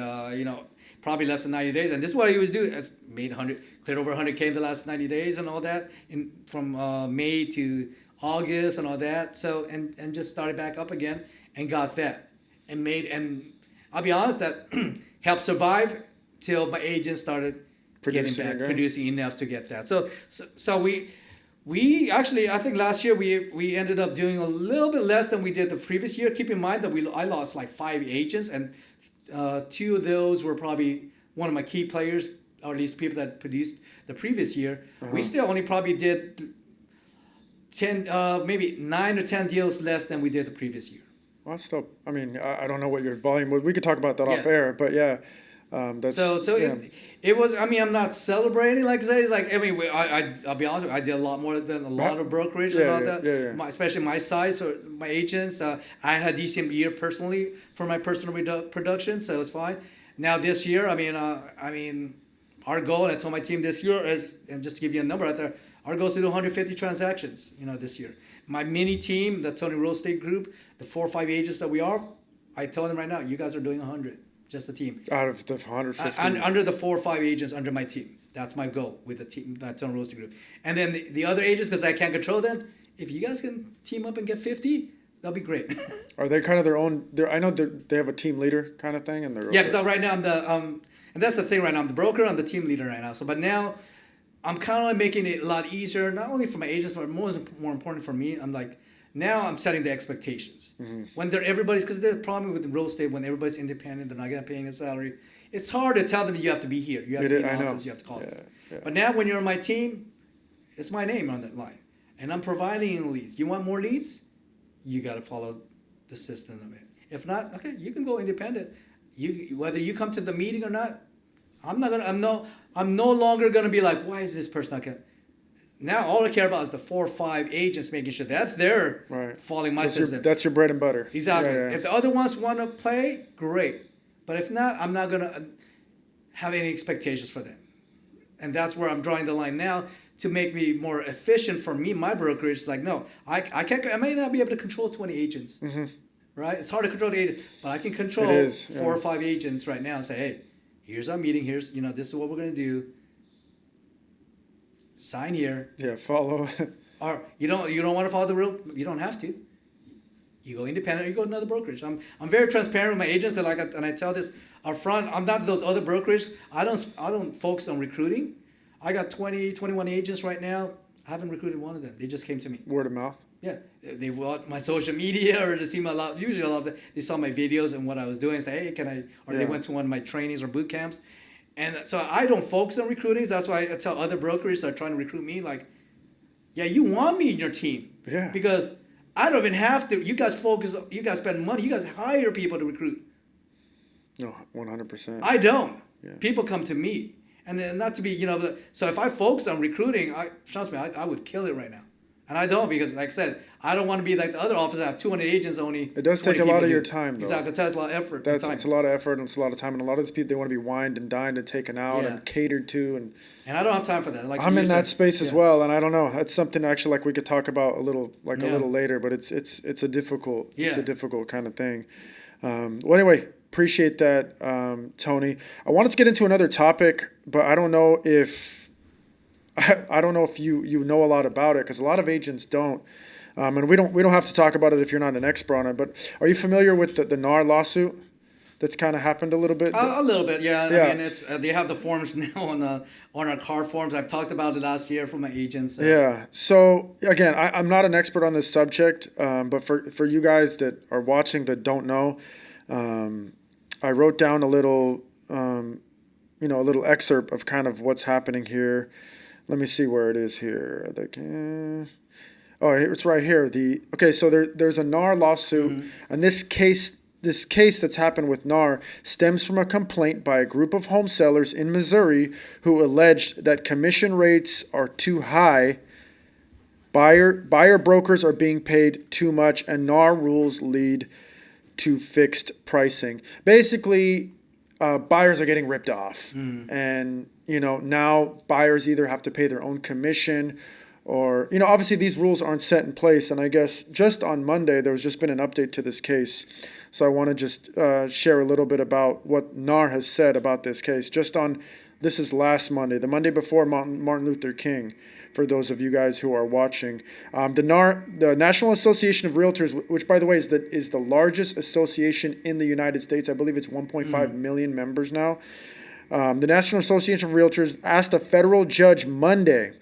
probably less than 90 days. And this is what I always do. I made cleared over 100K in the last 90 days and all that, from May to August and all that. So and just started back up again and got that and I'll be honest, that helped survive till my agent started producing enough to get that. So we actually, I think last year we ended up doing a little bit less than we did the previous year. Keep in mind that I lost like 5 agents, and 2 of those were probably one of my key players, or at least people that produced the previous year. Uh-huh. We still only probably did 10, maybe 9 or 10 deals less than we did the previous year. Well, still, I mean, I don't know what your volume was. We could talk about that off air, but yeah. That's it was. I mean, I'm not celebrating like say like. I mean, I'll be honest with you, I did a lot more than a lot of brokerage and all that. Yeah. Especially my size or my agents. I had a decent year personally for my personal production, so it's fine. Now this year, I mean, our goal, and I told my team this year is, and just to give you a number out there, our goal is to do 150 transactions. This year, my mini team, the Tony Real Estate Group, the 4 or 5 agents that we are, I tell them right now, you guys are doing 100. Just the team. Out of the 150? Under the 4 or 5 agents under my team. That's my goal with the team, Tony Real Estate Group. And then the other agents, because I can't control them, if you guys can team up and get 50, that'll be great. Are they kind of their own? I know they have a team leader kind of thing, and they're because right now I'm the and that's the thing right now. I'm the broker. I'm the team leader right now. So, but now I'm kind of like making it a lot easier, not only for my agents, but more important for me. I'm like, now I'm setting the expectations. Mm-hmm. When because there's a problem with real estate, when everybody's independent, they're not getting paying a salary. It's hard to tell them you have to be here. You have to be in the office. You have to call us. Yeah. But now when you're on my team, it's my name on that line. And I'm providing leads. You want more leads? you got to follow the system of it. If not, okay, you can go independent. You whether you come to the meeting or not, I'm no longer gonna be like, why is this person not getting? Now all I care about is the 4 or 5 agents making sure that's they're following my system. That's your bread and butter. Exactly. Yeah. If the other ones want to play, great. But if not, I'm not gonna have any expectations for them. And that's where I'm drawing the line now to make me more efficient for me, my brokerage. It's like, no, I can't. I may not be able to control 20 agents. Mm-hmm. Right? It's hard to control the agent, but I can control 4 or 5 agents right now and say, hey, here's our meeting. Here's, this is what we're going to do. Sign here. Yeah, follow. Or you don't want to follow the rule? You don't have to. You go independent or you go to another brokerage. I'm very transparent with my agents, and I tell this up front, I'm not those other brokerage. I don't focus on recruiting. I got 20, 21 agents right now. I haven't recruited one of them. They just came to me. Word of mouth? Yeah, they watch my social media or they see my lot. Usually, they saw my videos and what I was doing. Say, hey, can I? Or they went to one of my trainings or boot camps, and so I don't focus on recruiting. So that's why I tell other brokers that are trying to recruit me, like, yeah, you want me in your team, because I don't even have to. You guys focus. You guys spend money. You guys hire people to recruit. No, 100%. I don't. Yeah. People come to me, and not to be, so if I focus on recruiting, trust me, I would kill it right now. And I don't, because, like I said, I don't want to be like the other office. I have 200 agents only. It does take a lot of your time, though. Exactly. It takes a lot of effort. It's a lot of effort and it's a lot of time. And a lot of these people, they want to be wined and dined and taken out and catered to. And I don't have time for that. Like I'm in that space as well. And I don't know. That's something actually like we could talk about a little later. But it's a difficult kind of thing. Well, anyway, appreciate that, Tony. I wanted to get into another topic, but I don't know if you know a lot about it, because a lot of agents don't, and we don't have to talk about it if you're not an expert on it. But are you familiar with the NAR lawsuit that's kind of happened a little bit? A little bit, yeah. I mean, it's they have the forms now on our car forms. I've talked about it last year for my agents. Yeah. So again, I'm not an expert on this subject, but for you guys that are watching that don't know, I wrote down a little excerpt of kind of what's happening here. Let me see where it is here. It's right here. So there's a NAR lawsuit, and this case that's happened with NAR stems from a complaint by a group of home sellers in Missouri who alleged that commission rates are too high, buyer brokers are being paid too much, and NAR rules lead to fixed pricing. Basically, buyers are getting ripped off, and now buyers either have to pay their own commission, or obviously these rules aren't set in place. And I guess just on Monday there's just been an update to this case, so I want to just share a little bit about what NAR has said about this case. This is last Monday, the Monday before Martin Luther King, for those of you guys who are watching. The National Association of Realtors, which by the way is the largest association in the United States. I believe it's 1.5 million members now. The National Association of Realtors asked a federal judge Monday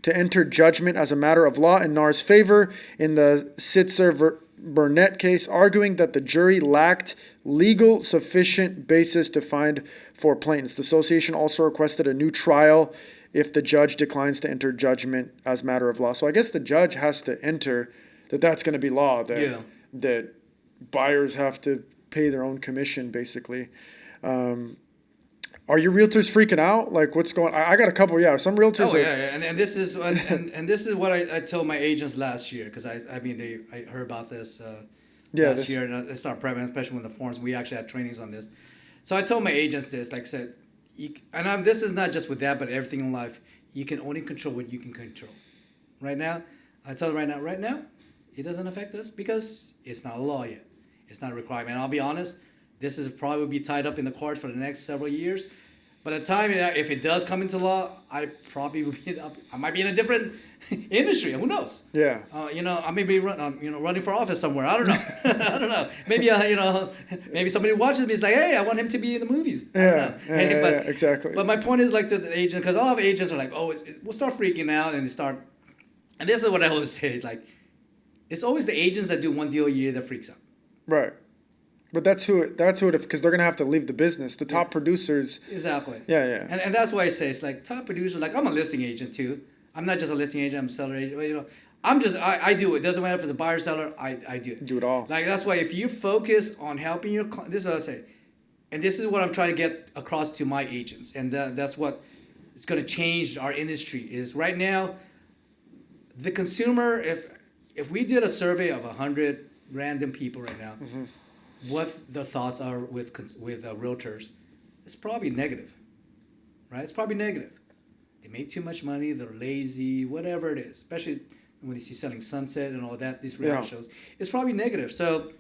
to enter judgment as a matter of law in NAR's favor in the Sitzer-Burnett case, arguing that the jury lacked legal sufficient basis to find for plaintiffs. The association also requested a new trial if the judge declines to enter judgment as matter of law. So I guess the judge has to enter that's going to be law, that buyers have to pay their own commission, basically. Are your realtors freaking out? Like, what's going on? I got a couple, some realtors And this is and this is what I told my agents last year, because I heard about this last year, and it's not prevalent, especially when the forms, we actually had trainings on this. So I told my agents this, like I said, this is not just with that, but everything in life, you can only control what you can control. Right now, I tell them right now, it doesn't affect us because it's not a law yet. It's not a requirement. And I'll be honest, this is probably be tied up in the courts for the next several years. By the time, if it does come into law, I might be in a different industry. Who knows? Yeah. I may be running for office somewhere. I don't know. I don't know. Maybe maybe somebody watches me is like, hey, I want him to be in the movies. Yeah. Exactly. But my point is, like, to the agent, because a lot of agents are like, we'll start freaking out, and they start. And this is what I always say: like, it's always the agents that do one deal a year that freaks out. Right. But that's who it, because they're going to have to leave the business. The top producers. Exactly. Yeah. And that's why I say it's like top producer. Like, I'm a listing agent too. I'm not just a listing agent. I'm a seller agent. I do it. Doesn't matter if it's a buyer or seller. I do it. Do it all. Like that's why if you focus on helping your client, this is what I say, and this is what I'm trying to get across to my agents, and that's what it's going to change our industry. Is right now, the consumer. If we did a survey of 100 random people right now, what their thoughts are with realtors, it's probably negative, right? It's probably negative. They make too much money. They're lazy. Whatever it is, especially when you see Selling Sunset and all that, these reality shows, it's probably negative. So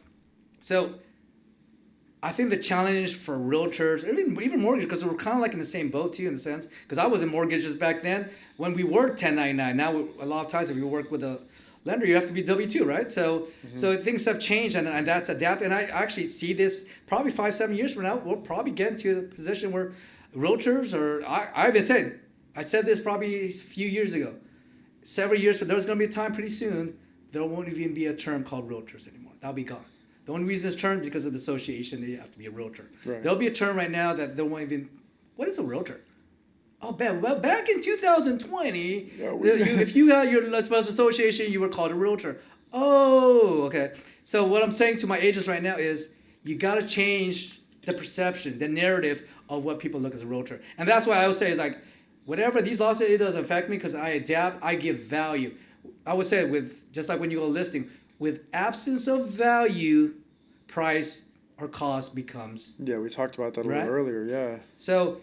I think the challenge for realtors, or even mortgage, because we're kind of like in the same boat too, in the sense, because I was in mortgages back then when we were 1099. Now, a lot of times if you work with a lender, you have to be W-2, right? So things have changed, and that's adapted. And I actually see this probably 5-7 years from now, we'll probably get into a position where realtors, or I said this probably a few years ago, several years, but there's going to be a time pretty soon there won't even be a term called realtors anymore. That'll be gone. The only reason it's termed is because of the association, they have to be a realtor. Right. There'll be a term right now that they won't even, what is a realtor? Oh, man, well, back in 2020, if you had your association, you were called a realtor. Oh, okay. So what I'm saying to my agents right now is you got to change the perception, the narrative of what people look as a realtor. And that's why I would say, like, whatever these lawsuits, it doesn't affect me because I adapt, I give value. I would say with, just like when you go listing, with absence of value, price or cost becomes. Yeah, we talked about that a little earlier, yeah. So,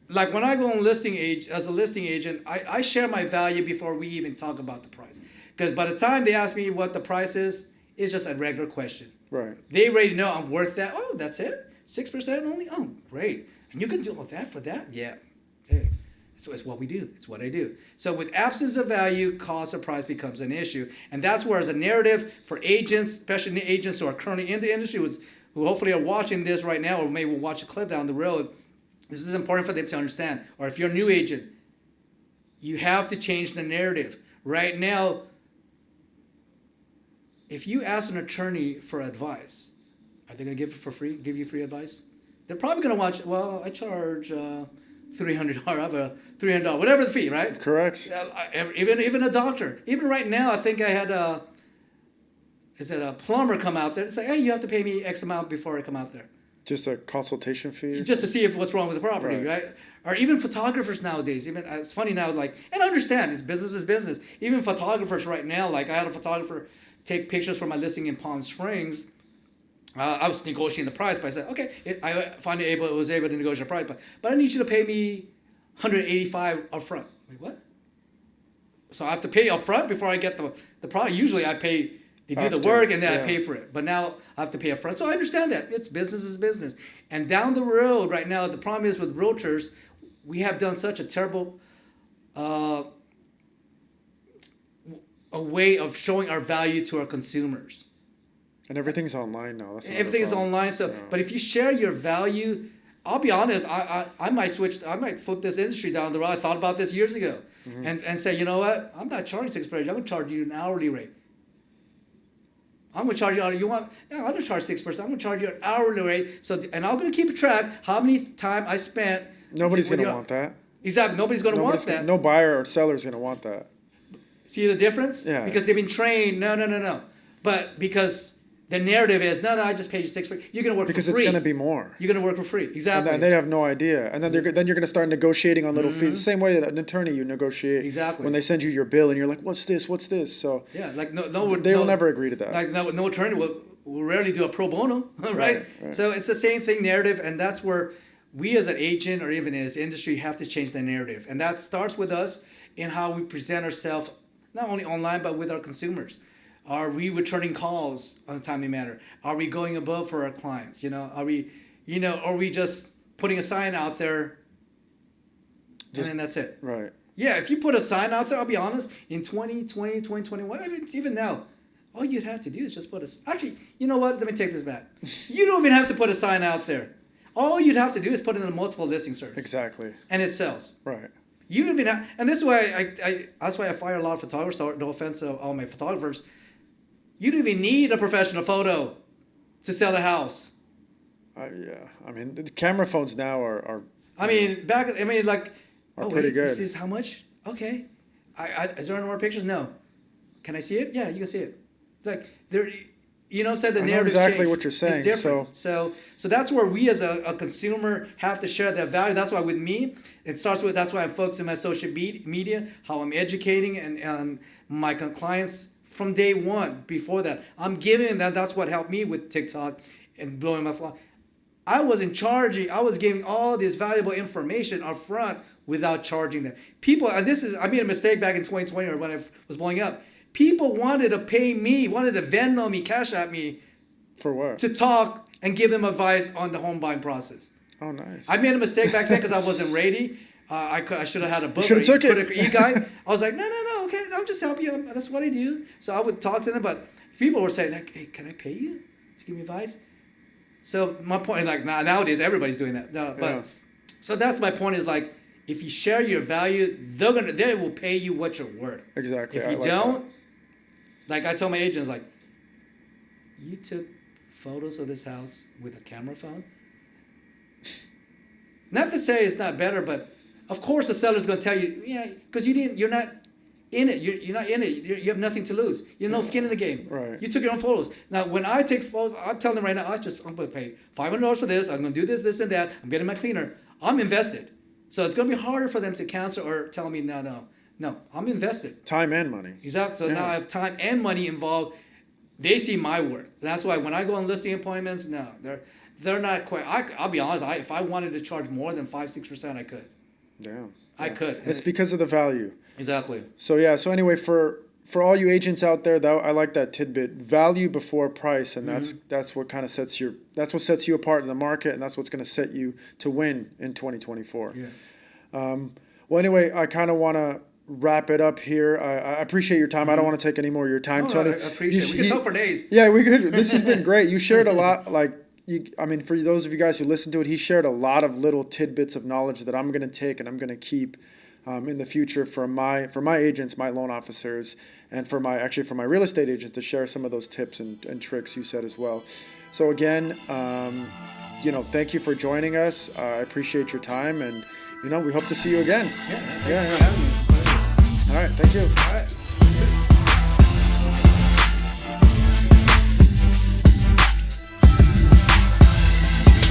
like when I go on as a listing agent, I share my value before we even talk about the price. Because by the time they ask me what the price is, it's just a regular question. Right. They already know I'm worth that. Oh, that's it? 6% only? Oh, great. And you can do all that for that? Yeah. Hey. So it's what we do. It's what I do. So with absence of value, cost or price becomes an issue. And that's where as a narrative for agents, especially agents who are currently in the industry, who hopefully are watching this right now or maybe will watch a clip down the road, this is important for them to understand. Or if you're a new agent, you have to change the narrative. Right now, if you ask an attorney for advice, are they going to give it for free, give you free advice? They're probably going to watch, well, I charge $300, I have a $300, whatever the fee, right? Correct. Even a doctor. Even right now, I think I had a plumber come out there and say, hey, you have to pay me X amount before I come out there. Just a consultation fee? Just to see if what's wrong with the property, right? Or even photographers nowadays. Even it's funny now, like, and I understand, it's business is business. Even photographers right now, like I had a photographer take pictures for my listing in Palm Springs. I was negotiating the price, but I said, okay, I finally was able to negotiate a price, but I need you to pay me $185 up front. Like, what? So I have to pay up front before I get the product. Usually I pay, they do the work and then I pay for it. But now I have to pay up front. So I understand that. It's business is business. And down the road right now, the problem is with realtors, we have done such a terrible a way of showing our value to our consumers. And everything's online now. Everything is online. So, but if you share your value, I'll be honest. I might switch. I might flip this industry down the road. I thought about this years ago, and say, you know what? I'm not charging 6%. I'm going to charge you an hourly rate. I'm going to charge you. You want? Yeah, I'm going to charge 6%. I'm going to charge you an hourly rate. So, and I'm going to keep track how many time I spent. Nobody's going to want that. Exactly. Nobody's going to want that. No buyer or seller is going to want that. See the difference? Yeah. Because they've been trained. No. But because the narrative is, no, I just paid you 6%. You're going to work because for free. It's going to be more. You're going to work for free. Exactly. And they have no idea. And then you're going to start negotiating on little fees. The same way that an attorney, you negotiate. Exactly. When they send you your bill and you're like, what's this? So yeah, like they will never agree to that. Like no attorney will rarely do a pro bono, right? So it's the same thing, narrative. And that's where we as an agent or even as industry have to change the narrative. And that starts with us in how we present ourselves, not only online, but with our consumers. Are we returning calls on a timely manner? Are we going above for our clients? Are we just putting a sign out there and then that's it? Right. Yeah, if you put a sign out there, I'll be honest, in 2020, 2021, even now, all you'd have to do is just put actually, you know what? Let me take this back. You don't even have to put a sign out there. All you'd have to do is put it in a multiple listing service. Exactly. And it sells. Right. You don't even have, and this is why that's why I fire a lot of photographers, so no offense to all my photographers. You don't even need a professional photo to sell the house. Yeah, I mean, the camera phones now are like, are pretty good. This is how much? Okay. Is there any more pictures? No. can I see it? Yeah, you can see it. Like there, you know, said the I know narrative exactly change. what you're saying. It's different. So that's where we as a consumer have to share that value. That's why with me, it starts with, that's why I'm focusing on my social media, how I'm educating and my clients from day one. Before that, I'm giving that. That's what helped me with TikTok and blowing my fly. I wasn't charging. I was giving all this valuable information up front without charging them. People, and I made a mistake back in 2020 or when I was blowing up. People wanted to pay me, wanted to Venmo me, Cash App me. For what? To talk and give them advice on the home buying process. Oh, nice. I made a mistake back then because I wasn't ready. I should have had a book. Should have took it. E-guide. I was like, no, okay, I'll just help you. That's what I do. So I would talk to them, but people were saying, like, hey, can I pay you to give me advice? So my point, like nowadays, everybody's doing that. So that's my point is like, if you share your value, they will pay you what you're worth. Exactly. If you don't, like I tell my agents, like, you took photos of this house with a camera phone. Not to say it's not better, but of course the seller's going to tell you, yeah, because you're not in it. You're not in it. You have nothing to lose. You have no skin in the game. Right. You took your own photos. Now, when I take photos, I'm telling them right now, I'm going to pay $500 for this. I'm going to do this, and that. I'm getting my cleaner. I'm invested. So it's going to be harder for them to cancel or tell me, no, I'm invested. Time and money. Exactly. So now I have time and money involved. They see my worth. That's why when I go on listing appointments, no, they're not quite. I'll be honest. If I wanted to charge more than 5-6%, I could. Damn. I could. It's because of the value. Exactly. So So anyway, for all you agents out there, I like that tidbit: value before price, and that's what kind of sets you apart in the market, and that's what's going to set you to win in 2024. Yeah. Well, anyway, I kind of want to wrap it up here. I appreciate your time. I don't want to take any more of your time, Tony. I appreciate it. We can talk for days. Yeah, we could. This has been great. You shared a lot, for those of you guys who listened to it, he shared a lot of little tidbits of knowledge that I'm going to take and I'm going to keep in the future for my agents, my loan officers, and for my real estate agents to share some of those tips and tricks you said as well. So again, thank you for joining us. I appreciate your time, and we hope to see you again. Yeah. All right, thank you. All right.